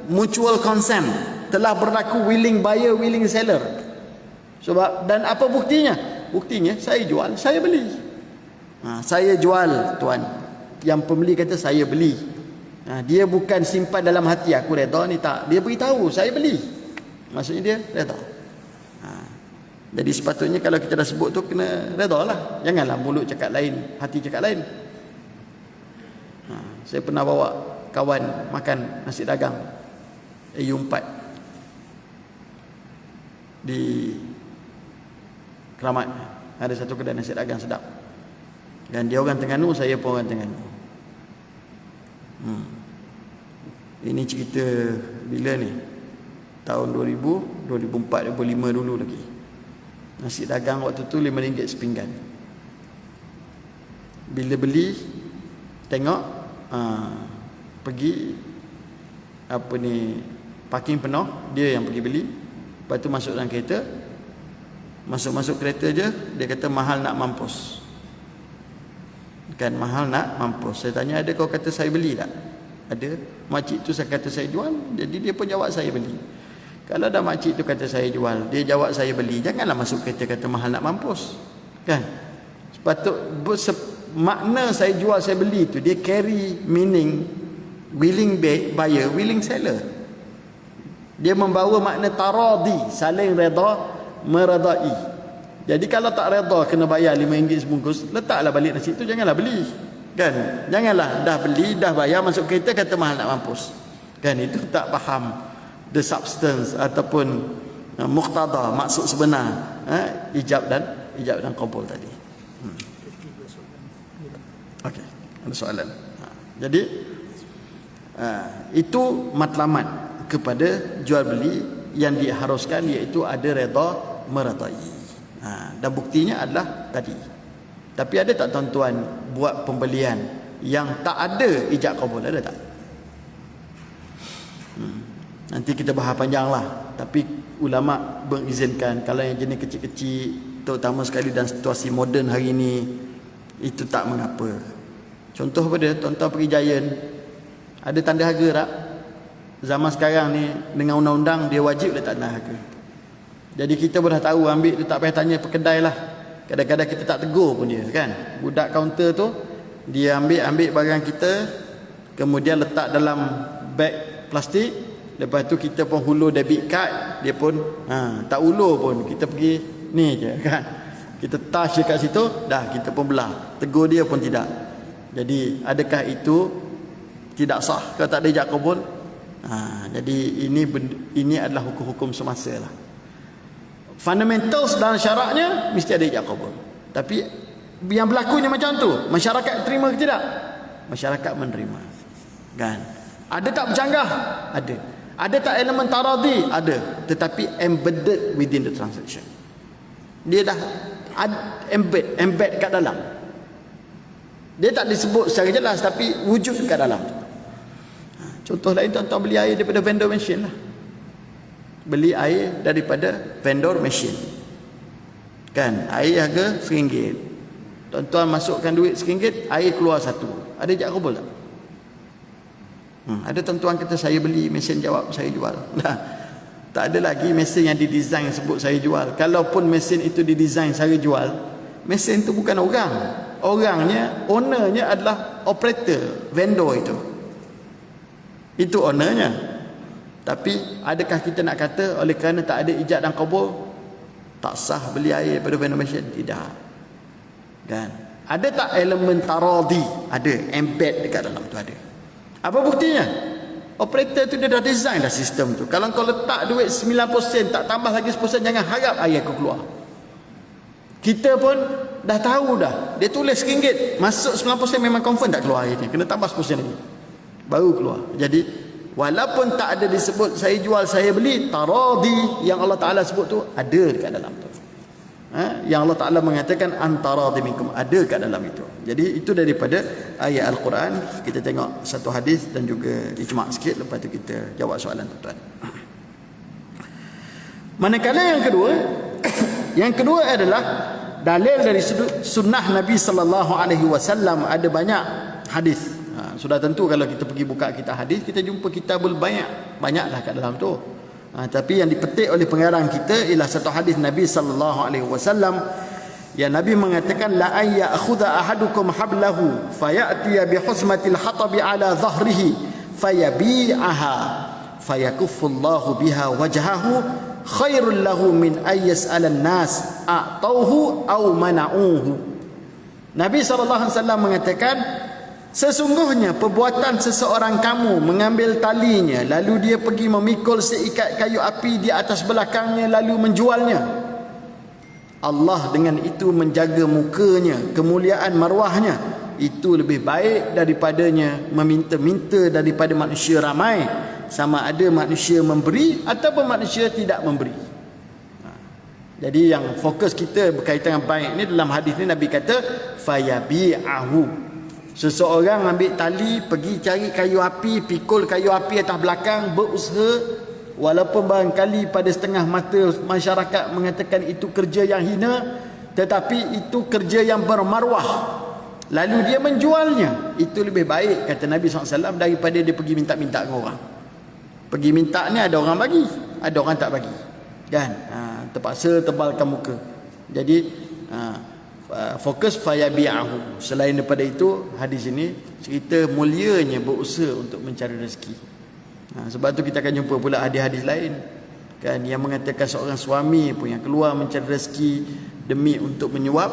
mutual consent. Telah berlaku willing buyer, willing seller. Sebab, dan apa buktinya? Buktinya saya jual, saya beli. Saya jual, tuan. Yang pembeli kata saya beli. Dia bukan simpan dalam hati aku reda ni, tak. Dia beritahu saya beli. Maksudnya dia reda. Jadi sepatutnya kalau kita dah sebut tu kena reda lah. Janganlah mulut cakap lain, hati cakap lain. Saya pernah bawa kawan makan nasi dagang EU4 di Keramat. Ada satu kedai nasi dagang sedap. Dan dia orang Terengganu, saya pun orang Terengganu. Ini cerita bila ni? Tahun 2000, 2004, 2005 dulu lagi. Nasi dagang waktu tu RM5 sepinggan. Bila beli, tengok, pergi apa ni, parking penuh, dia yang pergi beli. Lepas tu masuk dalam kereta. Masuk kereta je, dia kata mahal nak mampus. Kan, mahal nak mampus. Saya tanya, ada kau kata saya beli tak? Ada. Makcik tu saya kata saya jual, jadi dia pun jawab saya beli. Kalau dah makcik tu kata saya jual, dia jawab saya beli, janganlah masuk kereta kata mahal nak mampus, kan? Sepatut makna saya jual saya beli tu dia carry meaning willing buyer, willing seller. Dia membawa makna taradi, saling redha, meredai. Jadi kalau tak redha kena bayar RM5 sebungkus, letaklah balik nasi tu, janganlah beli. Kan? Janganlah dah beli, dah bayar masuk kereta kata mahal nak mampus. Kan, itu tak faham the substance ataupun muqtada, maksud sebenar ijab dan qabul tadi. Okey, ada soalan. Jadi itu matlamat kepada jual beli yang diharuskan, iaitu ada redha meredai. Dan buktinya adalah tadi. Tapi ada tak tuan-tuan buat pembelian yang tak ada ijab qabul, ada tak? Nanti kita bahas panjang lah. Tapi ulama mengizinkan kalau yang jenis kecil-kecil, terutama sekali dalam situasi moden hari ini, itu tak mengapa. Contoh pada tuan-tuan pergi Giant, ada tanda harga tak? Zaman sekarang ni dengan undang-undang dia wajib letak tanda harga. Jadi kita pun dah tahu, ambil tu tak payah tanya pekedai lah. Kadang-kadang kita tak tegur pun dia, kan. Budak kaunter tu dia ambil barang kita, kemudian letak dalam beg plastik. Lepas tu kita pun hulur debit card, dia pun tak hulur pun, kita pergi ni je, kan. Kita touch je kat situ, dah kita pun belah. Tegur dia pun tidak. Jadi adakah itu tidak sah kalau tak ada ijab qabul? Jadi ini adalah hukum-hukum semasa lah. Fundamentals dalam syaraknya mesti ada ijab qabul. Tapi yang berlakunya macam tu, masyarakat terima ke tidak? Masyarakat menerima. Kan? Ada tak bercanggah? Ada. Ada tak elemen taradi? Ada. Tetapi embedded within the transaction. Dia dah embed kat dalam. Dia tak disebut secara jelas, tapi wujud kat dalam. Contoh lain, tuan-tuan beli air daripada vendor machine lah. Beli air daripada vendor machine, kan, air harga RM1. Tuan-tuan masukkan duit RM1, air keluar 1. Ada ijab qabul tak? Ada tuan-tuan kata saya beli, mesin jawab saya jual. Nah, tak ada lagi mesin yang didesain sebut saya jual. Kalaupun mesin itu didesain saya jual, mesin itu bukan orang. Orangnya, ownernya adalah operator, vendor itu. Itu ownernya. Tapi adakah kita nak kata oleh kerana tak ada ijab dan qabul tak sah beli air daripada vendor machine? Tidak. Kan? Ada tak elemen taradi? Ada, embed dekat dalam tu ada. Apa buktinya? Operator tu dia dah design dah sistem tu. Kalau kau letak duit 9%, tak tambah lagi 10%, jangan harap air aku keluar. Kita pun dah tahu dah. Dia tulis RM1, masuk 9% memang confirm tak keluar airnya. Kena tambah 10% lagi, baru keluar. Jadi walaupun tak ada disebut saya jual saya beli, taradi yang Allah Ta'ala sebut tu ada dekat dalam tu. Yang Allah Ta'ala mengatakan antara minkum, ada kat dalam itu. Jadi itu daripada ayat Al-Quran. Kita tengok satu hadis dan juga ijma' sikit, lepas tu kita jawab soalan tuan-tuan. Manakala yang kedua adalah dalil dari sunnah Nabi sallallahu alaihi wasallam. Ada banyak hadis. Sudah tentu kalau kita pergi buka kitab hadis, kita jumpa kitabul bai', banyaklah kat dalam tu. Tapi yang dipetik oleh pengarang kita ialah satu hadis Nabi sallallahu alaihi wasallam yang Nabi mengatakan la ay ya'khudha ahadukum hablahu fayatiya bi husmatil hatabi ala dhahrihi fayabi'aha fayakuffu Allahu biha wajhahu khairul lahu min ay yas'ala an-nas a'tauhu aw mana'uhu. Nabi sallallahu alaihi wasallam mengatakan, sesungguhnya perbuatan seseorang kamu mengambil talinya lalu dia pergi memikul seikat kayu api di atas belakangnya lalu menjualnya, Allah dengan itu menjaga mukanya, kemuliaan marwahnya, itu lebih baik daripadanya meminta-minta daripada manusia ramai, sama ada manusia memberi ataupun manusia tidak memberi. Jadi yang fokus kita berkaitan dengan baik ni, dalam hadis ni Nabi kata fayabi'ahu. Seseorang ambil tali, pergi cari kayu api, pikul kayu api atas belakang, berusaha, walaupun barangkali pada setengah mata masyarakat mengatakan itu kerja yang hina, tetapi itu kerja yang bermarwah, lalu dia menjualnya, itu lebih baik kata Nabi SAW daripada dia pergi minta-minta ke orang. Pergi minta ni ada orang bagi, ada orang tak bagi, kan? Terpaksa tebalkan muka. Jadi fokus fayabi'ahu. Selain daripada itu, hadis ini cerita mulianya berusaha untuk mencari rezeki. Sebab tu kita akan jumpa pula hadis-hadis lain kan, yang mengatakan seorang suami pun yang keluar mencari rezeki demi untuk menyuap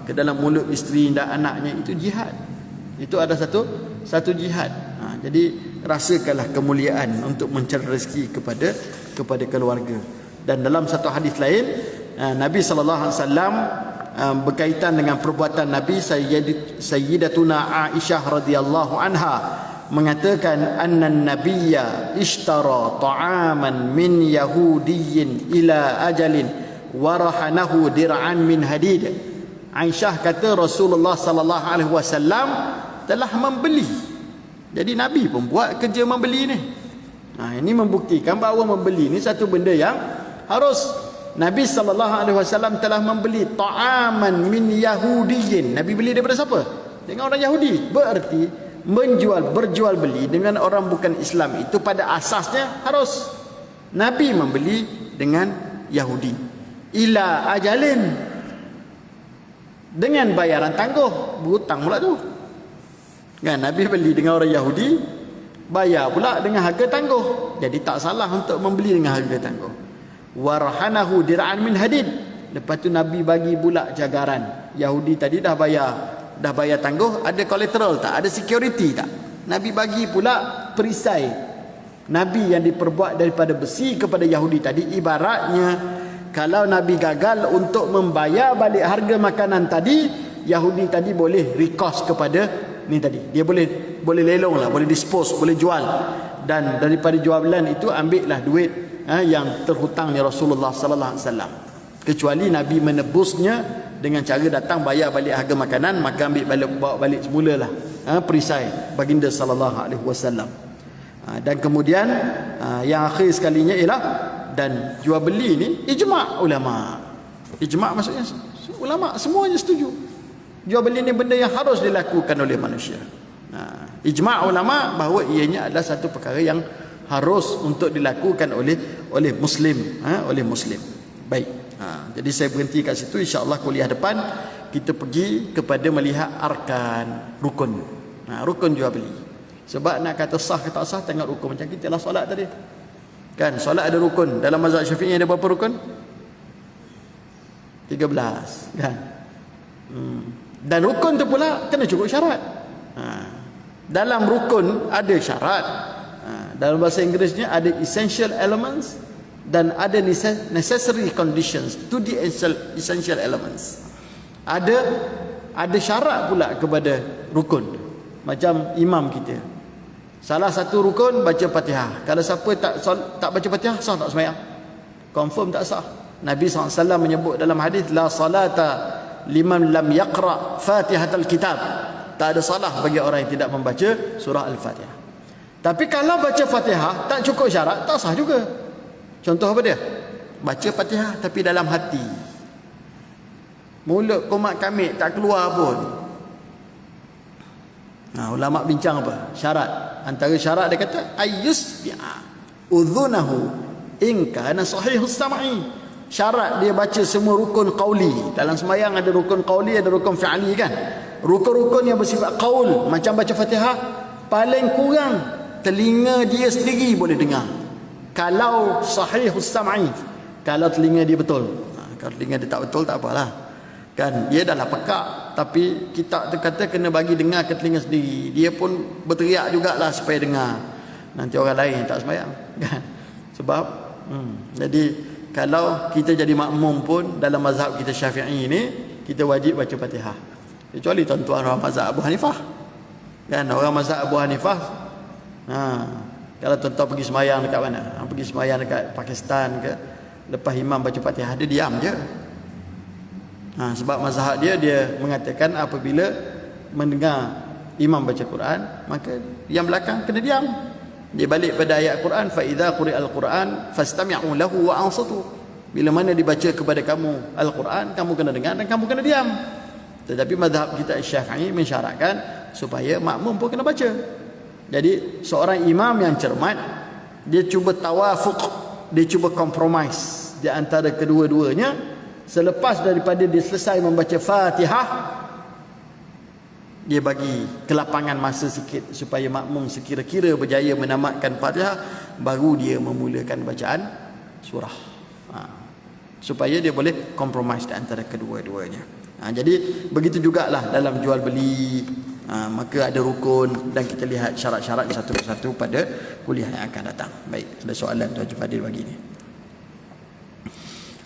ke dalam mulut isteri dan anaknya, itu jihad. Itu ada satu jihad. Jadi rasakanlah kemuliaan untuk mencari rezeki kepada keluarga. Dan dalam satu hadis lain, Nabi sallallahu alaihi wasallam berkaitan dengan perbuatan Nabi, Sayyidatuna Aisyah radhiyallahu anha mengatakan annan nabiyya ishtara ta'aman min yahudiyyin ila ajalin warahanahu dir'an min hadid. Aisyah kata Rasulullah sallallahu alaihi wasallam telah membeli. Jadi Nabi pun buat kerja membeli ni. Ini membuktikan bahawa membeli ni satu benda yang harus. Nabi sallallahu alaihi wasallam telah membeli ta'aman min yahudiyyin. Nabi beli daripada siapa? Dengan orang Yahudi. Berarti berjual beli dengan orang bukan Islam itu pada asasnya harus. Nabi membeli dengan Yahudi ila ajalin, dengan bayaran tangguh, berhutang pula tu kan. Nabi beli dengan orang Yahudi, bayar pula dengan harga tangguh. Jadi tak salah untuk membeli dengan harga tangguh. Warhanahu dir'an min hadid. Lepas tu Nabi bagi pula jagaran. Yahudi tadi dah bayar tangguh, ada collateral tak? Ada security tak? Nabi bagi pula perisai. Nabi yang diperbuat daripada besi kepada Yahudi tadi, ibaratnya kalau Nabi gagal untuk membayar balik harga makanan tadi, Yahudi tadi boleh recourse kepada ni tadi. Dia boleh lelong lah, boleh dispose, boleh jual. Dan daripada jualan itu ambillah duit yang terhutang ni Rasulullah sallallahu alaihi wasallam. Kecuali Nabi menebusnya dengan cara datang bayar balik harga makanan, maka bawa balik semula lah perisai baginda sallallahu alaihi wasallam. Dan kemudian yang akhir sekalinya ialah, dan jual beli ni ijma' ulama. Ijma' maksudnya ulama semuanya setuju. Jual beli ni benda yang harus dilakukan oleh manusia. Ijma' ulama bahawa ianya adalah satu perkara yang harus untuk dilakukan oleh muslim, oleh muslim. Baik. Jadi saya berhenti kat situ. InsyaAllah kuliah depan kita pergi kepada melihat arkan, rukun. Rukun jual beli. Sebab nak kata sah ke tak sah, tengok rukun. Macam kita lah solat tadi kan, solat ada rukun. Dalam mazhab Syafi'i ada berapa rukun? 13 kan. Dan rukun tu pula kena cukup syarat. Dalam rukun ada syarat. Dalam bahasa Inggerisnya ada essential elements dan ada necessary conditions to the essential elements. Ada syarat pula kepada rukun. Macam imam kita, salah satu rukun baca Fatihah. Kalau siapa tak baca Fatihah, sah tak sembahyang? Confirm tak sah. Nabi SAW menyebut dalam hadis, la salata liman lam yaqra Fatihatul Kitab. Tak ada salah bagi orang yang tidak membaca surah Al-Fatihah. Tapi kalau baca Fatihah tak cukup syarat, tak sah juga. Contoh apa dia? Baca Fatihah tapi dalam hati, mulut komat kamit tak keluar pun. Ulama bincang apa? Syarat. Antara syarat dia kata ayyusbi'a udhunahu in kana sahihus sam'i. Syarat dia baca semua rukun qauli. Dalam sembahyang ada rukun qauli, ada rukun fi'li kan. Rukun-rukun yang bersifat qaul, macam baca Fatihah, paling kurang telinga dia sendiri boleh dengar. Kalau sahihus sam'i, kalau telinga dia betul. Kalau telinga dia tak betul tak apalah. Kan dia dah lah pekak, tapi kita kata kena bagi dengar ke telinga sendiri. Dia pun berteriak jugalah supaya dengar. Nanti orang lain tak sembahyang kan. Sebab jadi kalau kita jadi makmum pun dalam mazhab kita Syafi'i ni, kita wajib baca Fatihah. Kecuali tuan-tuan orang mazhab Abu Hanifah. Kan orang mazhab Abu Hanifah, kalau tuan-tuan pergi sembahyang dekat mana? Pergi sembahyang dekat Pakistan ke, lepas imam baca Fatihah dia diam je. Sebab mazhab dia mengatakan apabila mendengar imam baca Quran, maka yang belakang kena diam. Dia balik pada ayat Quran, fa idza quri'al Quran fastami'u lahu wa ansitu. Bila mana dibaca kepada kamu Al-Quran, kamu kena dengar dan kamu kena diam. Tetapi mazhab kita Syafi'i mensyaratkan supaya makmum pun kena baca. Jadi seorang imam yang cermat, dia cuba tawafuq, dia cuba kompromis di antara kedua-duanya, Selepas daripada dia selesai membaca Fatihah, dia bagi kelapangan masa sikit supaya makmum sekira-kira berjaya menamatkan Fatihah, baru dia memulakan bacaan surah. Supaya dia boleh kompromis di antara kedua-duanya. Jadi begitu jugalah dalam jual beli, maka ada rukun, dan kita lihat syarat-syarat satu persatu pada kuliah yang akan datang. Baik, ada soalan Tuan Haji Fadil bagi ni.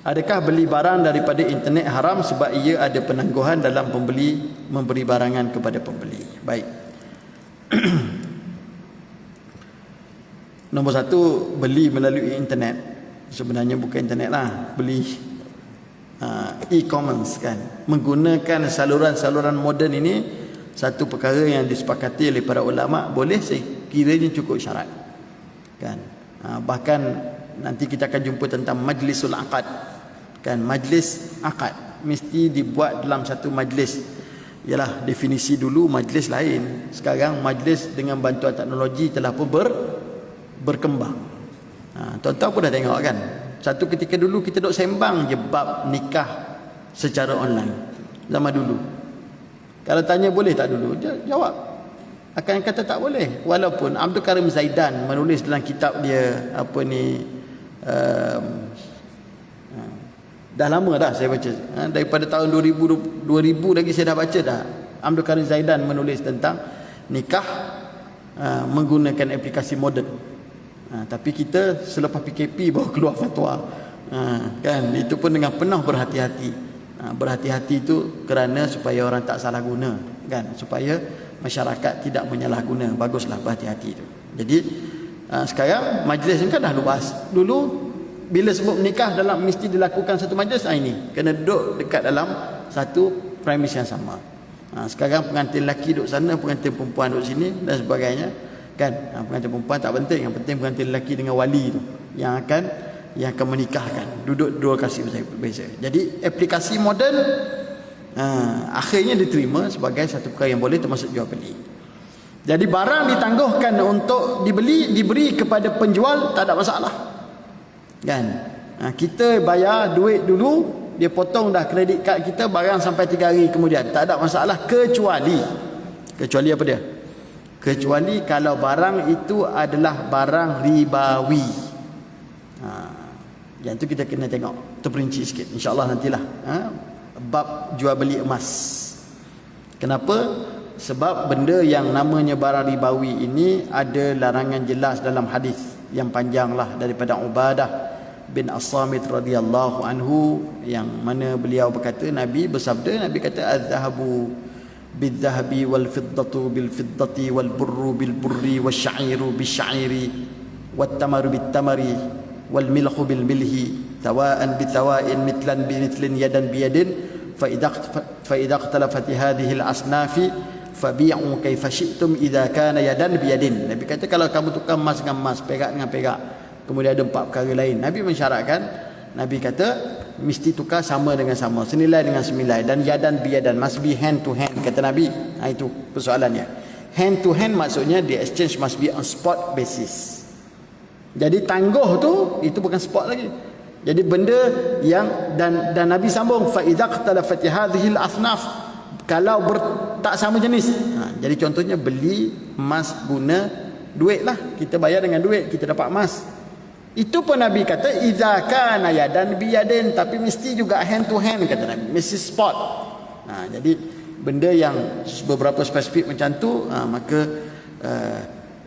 Adakah beli barang daripada internet haram sebab ia ada penangguhan dalam pembeli memberi barangan kepada pembeli? Baik. Nombor satu, beli melalui internet. Sebenarnya bukan internet lah, beli e-commerce kan. Menggunakan saluran-saluran moden ini satu perkara yang disepakati oleh para ulama, boleh sekiranya cukup syarat. Kan? Bahkan nanti kita akan jumpa tentang majlisul aqad. Kan, majlis akad mesti dibuat dalam satu majlis. Yalah, definisi dulu majlis lain. Sekarang majlis dengan bantuan teknologi telah pun berkembang. Tuan-tuan pun dah tengok kan. Satu ketika dulu kita duk sembang je bab nikah secara online. Zaman dulu. Kalau tanya boleh tak dulu? Dia jawab. Akan kata tak boleh. Walaupun Abdul Karim Zaidan menulis dalam kitab dia dah lama dah saya baca. Daripada tahun 2000 lagi saya dah baca dah. Abdul Karim Zaidan menulis tentang nikah menggunakan aplikasi moden. Tapi kita selepas PKP baru keluar fatwa. Kan, itu pun dengan penuh berhati-hati. Berhati-hati itu kerana supaya orang tak salah guna, kan, supaya masyarakat tidak menyalahguna. Baguslah berhati-hati itu. Jadi sekarang majlis ni kan dah luas. Dulu bila sebut nikah dalam mesti dilakukan satu majlis, ini kena duduk dekat dalam satu premis yang sama. Sekarang pengantin lelaki duduk sana, pengantin perempuan duduk sini dan sebagainya. Kan, pengantin perempuan tak penting, yang penting pengantin lelaki dengan wali tu yang akan menikahkan, duduk dua lokasi berbeza. Jadi aplikasi moden akhirnya diterima sebagai satu perkara yang boleh termasuk jual beli. Jadi barang ditangguhkan untuk diberi kepada penjual, tak ada masalah. Kan, kita bayar duit dulu, dia potong dah kredit kad kita, barang sampai 3 hari kemudian, tak ada masalah. Kecuali apa dia? Kecuali kalau barang itu adalah barang ribawi. Yang tu kita kena tengok, terperinci sikit, insya-Allah nantilah. Bab jual beli emas. Kenapa? Sebab benda yang namanya barang ribawi ini ada larangan jelas dalam hadis yang panjang lah daripada Ubadah bin As-Samit radhiyallahu anhu, yang mana beliau berkata, Nabi kata az-zahabu bil-zahabi wal-fiddatu bil-fiddati wal-burru bil-burri wasyairu bil-syairi wat-tamaru bil-tamari wal-milhu bil-milhi sawa'an bi-sawa'in mitlan bi-mitlin yadan bi-yadin fa idza ikhtalafat hadhihi al-asnafi fabi'u kaifa syi'tum idza kana yadan bi-yadin. Nabi kata kalau kamu tukar emas dengan emas, perak dengan perak, kemudian ada 4 perkara lain, Nabi mensyaratkan, Nabi kata mesti tukar sama dengan sama, senilai dengan senilai, dan yadan biyadan, must be hand to hand, kata Nabi. Itu persoalannya. Hand to hand maksudnya the exchange must be on spot basis. Jadi tangguh tu itu bukan spot lagi. Jadi benda yang dan Nabi sambung fa idza ikhtalafat hadhihi al-asnaf, kalau tak sama jenis. Jadi contohnya beli emas guna duit lah, kita bayar dengan duit, kita dapat emas. Itu pun Nabi kata idza kana yadan biyadin, tapi mesti juga hand to hand, kata Nabi, mesti spot. Jadi benda yang beberapa spesifik macam tu, maka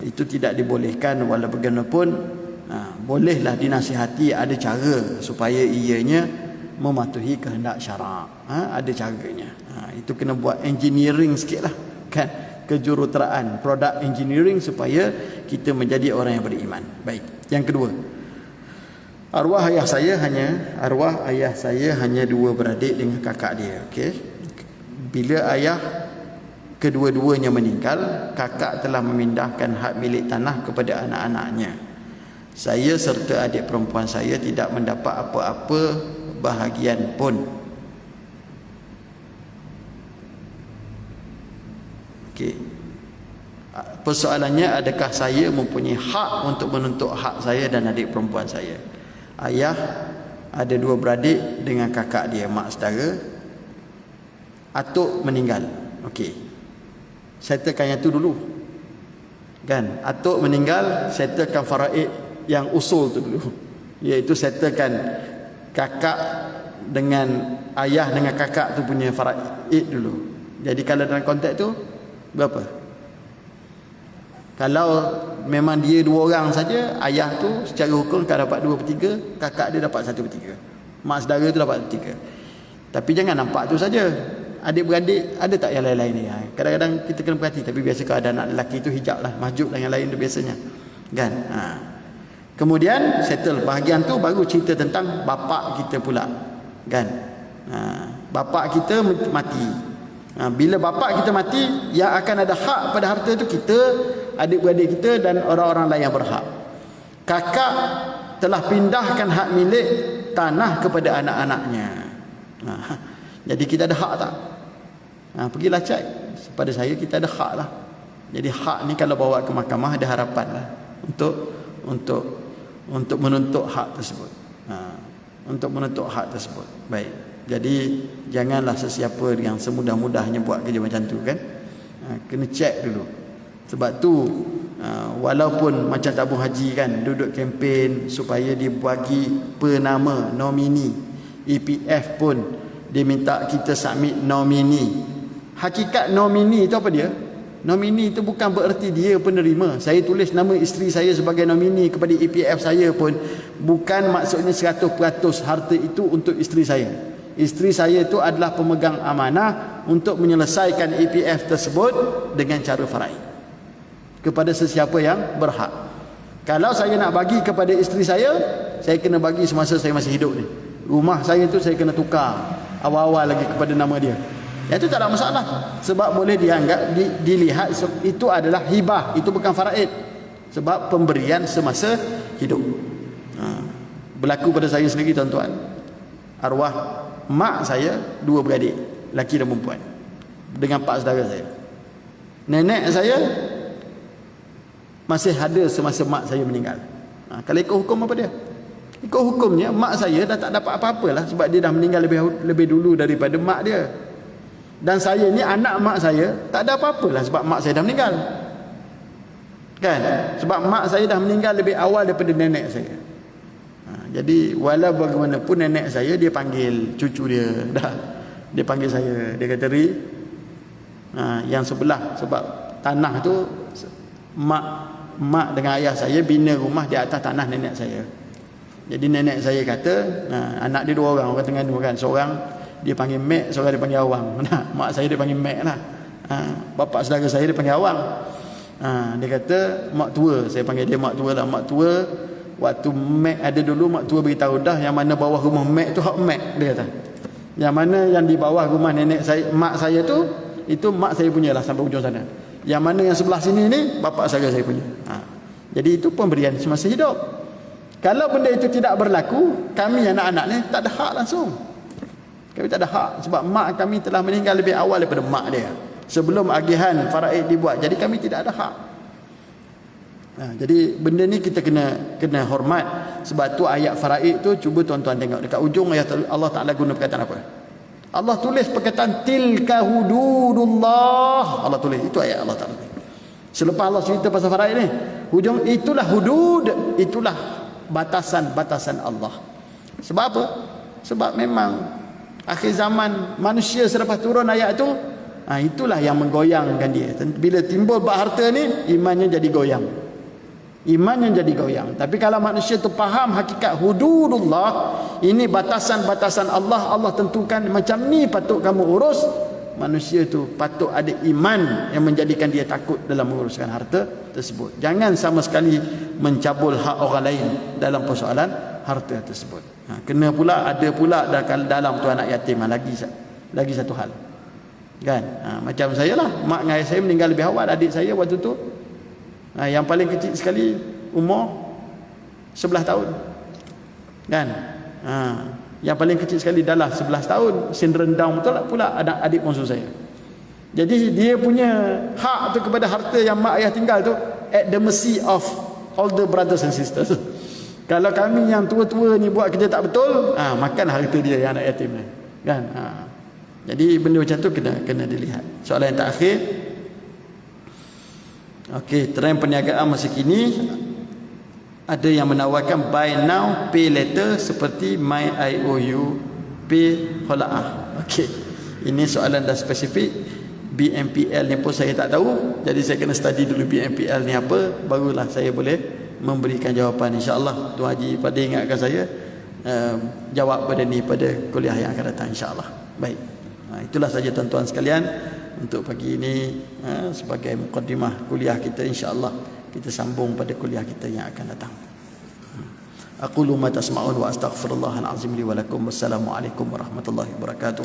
itu tidak dibolehkan. Walaupun bagaimanapun bolehlah dinasihati, ada cara supaya ianya mematuhi kehendak syarak. Ada caranya. Itu kena buat engineering sikit lah, kan, kejuruteraan, product engineering, supaya kita menjadi orang yang beriman. Baik, yang kedua, arwah ayah saya hanya 2 beradik dengan kakak dia. Okey, bila ayah kedua-duanya meninggal, kakak telah memindahkan hak milik tanah kepada anak-anaknya. Saya serta adik perempuan saya tidak mendapat apa-apa bahagian pun. Okey, persoalannya, adakah saya mempunyai hak untuk menuntut hak saya dan adik perempuan saya? Ayah ada 2 beradik dengan kakak dia, mak saudara. Atuk meninggal. Okey, settlekan yang tu dulu kan. Atuk meninggal, settlekan faraid yang usul tu dulu, iaitu settlekan kakak dengan ayah dengan kakak tu punya faraid dulu. Jadi kalau dalam konteks tu berapa? Kalau memang dia 2 orang saja, ayah tu secara hukum kan dapat 2/3, kakak dia dapat 1/3, mak saudara tu dapat 1/3. Tapi jangan nampak tu saja. Adik-beradik ada tak yang lain-lain ni? Kadang-kadang kita kena perhati. Tapi biasa kalau ada anak lelaki tu hijab lah, mahjub lah yang lain tu biasanya kan. Kemudian settle bahagian tu, baru cerita tentang bapa kita pula kan. Bapa kita mati. Bila bapa kita mati, yang akan ada hak pada harta tu kita, adik-beradik kita dan orang-orang lain yang berhak. Kakak telah pindahkan hak milik tanah kepada anak-anaknya. Jadi kita ada hak tak? Pergilah cek. Pada saya kita ada hak lah. Jadi hak ni kalau bawa ke mahkamah ada harapan lah untuk menuntut hak tersebut. Untuk menuntut hak tersebut. Baik. Jadi janganlah sesiapa yang semudah-mudahnya buat kerja macam tu kan. Kena cek dulu. Sebab tu walaupun macam tabung haji kan, duduk kempen supaya dibagi per nama nomini, EPF pun dia minta kita submit nomini. Hakikat nomini itu apa dia? Nomini itu bukan bererti dia penerima. Saya tulis nama isteri saya sebagai nomini kepada EPF saya pun bukan maksudnya 100% harta itu untuk isteri saya. Isteri saya itu adalah pemegang amanah untuk menyelesaikan EPF tersebut dengan cara faraid kepada sesiapa yang berhak. Kalau saya nak bagi kepada isteri saya kena bagi semasa saya masih hidup ni. Rumah saya tu saya kena tukar awal-awal lagi kepada nama dia. Itu tak ada masalah, sebab boleh dianggap dilihat itu adalah hibah, itu bukan faraid, sebab pemberian semasa hidup. Berlaku pada saya sendiri tuan-tuan. Arwah mak saya 2 beradik, laki dan perempuan, dengan 4 saudara saya. Nenek saya masih ada semasa mak saya meninggal. Kalau ikut hukum apa dia? Ikut hukumnya mak saya dah tak dapat apa-apa lah, sebab dia dah meninggal lebih dulu daripada mak dia. Dan saya ni anak mak saya tak ada apa-apa lah, sebab mak saya dah meninggal kan. Sebab mak saya dah meninggal lebih awal daripada nenek saya. Jadi walau bagaimanapun nenek saya, dia panggil cucu dia dah, dia panggil saya, dia kata Ri, yang sebelah, sebab tanah tu mak dengan ayah saya bina rumah di atas tanah nenek saya. Jadi nenek saya kata, anak dia 2 orang tengah dua kan, seorang dia panggil Mek, seorang dia panggil Awang. Mak saya dia panggil Mek lah. Bapa saudara saya dia panggil Awang. Dia kata mak tua, saya panggil dia mak tua lah. Mak tua, waktu Mek ada dulu, mak tua beritahu dah yang mana bawah rumah Mek tu hak Mek, dia kata. Yang mana yang di bawah rumah nenek saya, mak saya tu, itu mak saya punya lah sampai ujung sana. Yang mana yang sebelah sini ni bapa saudara saya punya. Jadi itu pemberian semasa hidup. Kalau benda itu tidak berlaku, kami anak-anak ni tak ada hak langsung. Kami tak ada hak, sebab mak kami telah meninggal lebih awal daripada mak dia, sebelum agihan faraid dibuat. Jadi kami tidak ada hak. Jadi benda ni kita kena hormat. Sebab tu ayat faraid tu, cuba tuan-tuan tengok dekat ujung ayat Allah Ta'ala guna perkataan apa? Allah tulis perkataan tilka hududullah. Allah tulis, itu ayat Allah Ta'ala. Selepas Allah cerita pasal faraid ni, hujung itulah hudud, itulah batasan-batasan Allah. Sebab apa? Sebab memang akhir zaman manusia selepas turun ayat tu, itulah yang menggoyangkan dia. Bila timbul bab harta ni, imannya jadi goyang. Imannya jadi goyang. Tapi kalau manusia tu faham hakikat hududullah, ini batasan-batasan Allah, Allah tentukan macam ni patut kamu urus, manusia tu patut ada iman yang menjadikan dia takut dalam menguruskan harta tersebut. Jangan sama sekali mencabul hak orang lain dalam persoalan harta tersebut. Kena pula ada pula dalam tu anak yatim lagi satu hal kan. Macam saya lah, mak dengan ayah saya meninggal lebih awal. Adik saya waktu tu yang paling kecil sekali umur 11 tahun kan. Yang paling kecil sekali dah 11 tahun, syndrome Down betul tak pula adik bongsu saya. Jadi dia punya hak tu kepada harta yang mak ayah tinggal tu at the mercy of older brothers and sisters. Kalau kami yang tua-tua ni buat kerja tak betul, makan harta dia yang anak yatim ni. Kan? Jadi benda macam tu kena dilihat. Soalan yang terakhir. Okey, trend perniagaan masa kini ada yang menawarkan buy now pay later seperti my IOU pay hola'ah. Okey. Ini soalan dah spesifik. BNPL ni pun saya tak tahu. Jadi saya kena study dulu BNPL ni apa, barulah saya boleh memberikan jawapan, insya-Allah. Tuan Haji pada ingatkan saya jawab pada ni pada kuliah yang akan datang, insya-Allah. Baik. Itulah saja tuan-tuan sekalian untuk pagi ini, sebagai mukadimah kuliah kita, insya-Allah kita sambung pada kuliah kita yang akan datang. Aqulu ma tasma'un wa astaghfirullahal azim li wa lakum. Wassalamualaikum warahmatullahi wabarakatuh.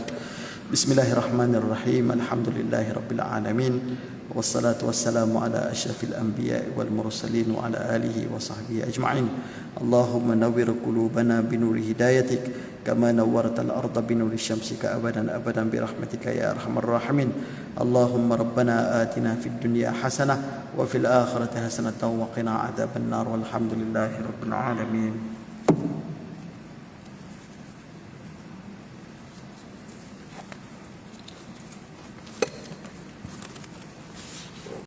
Bismillahirrahmanirrahim. Alhamdulillahirabbil alamin. Wassalatu wassalamu ala asyrafil anbiya'i wal mursalin wa ala alihi wa sahbihi ajma'in. Allahumma nawwir qulubana binuri hidayatik kama nawwartal arda binuri syamsika abadan abadan bi rahmatika ya arhamar rahimin. Allahumma rabbana atina fid dunya hasanah wa fil akhirati hasanatan wa qina adzabannar. Walhamdulillahi rabbil alamin.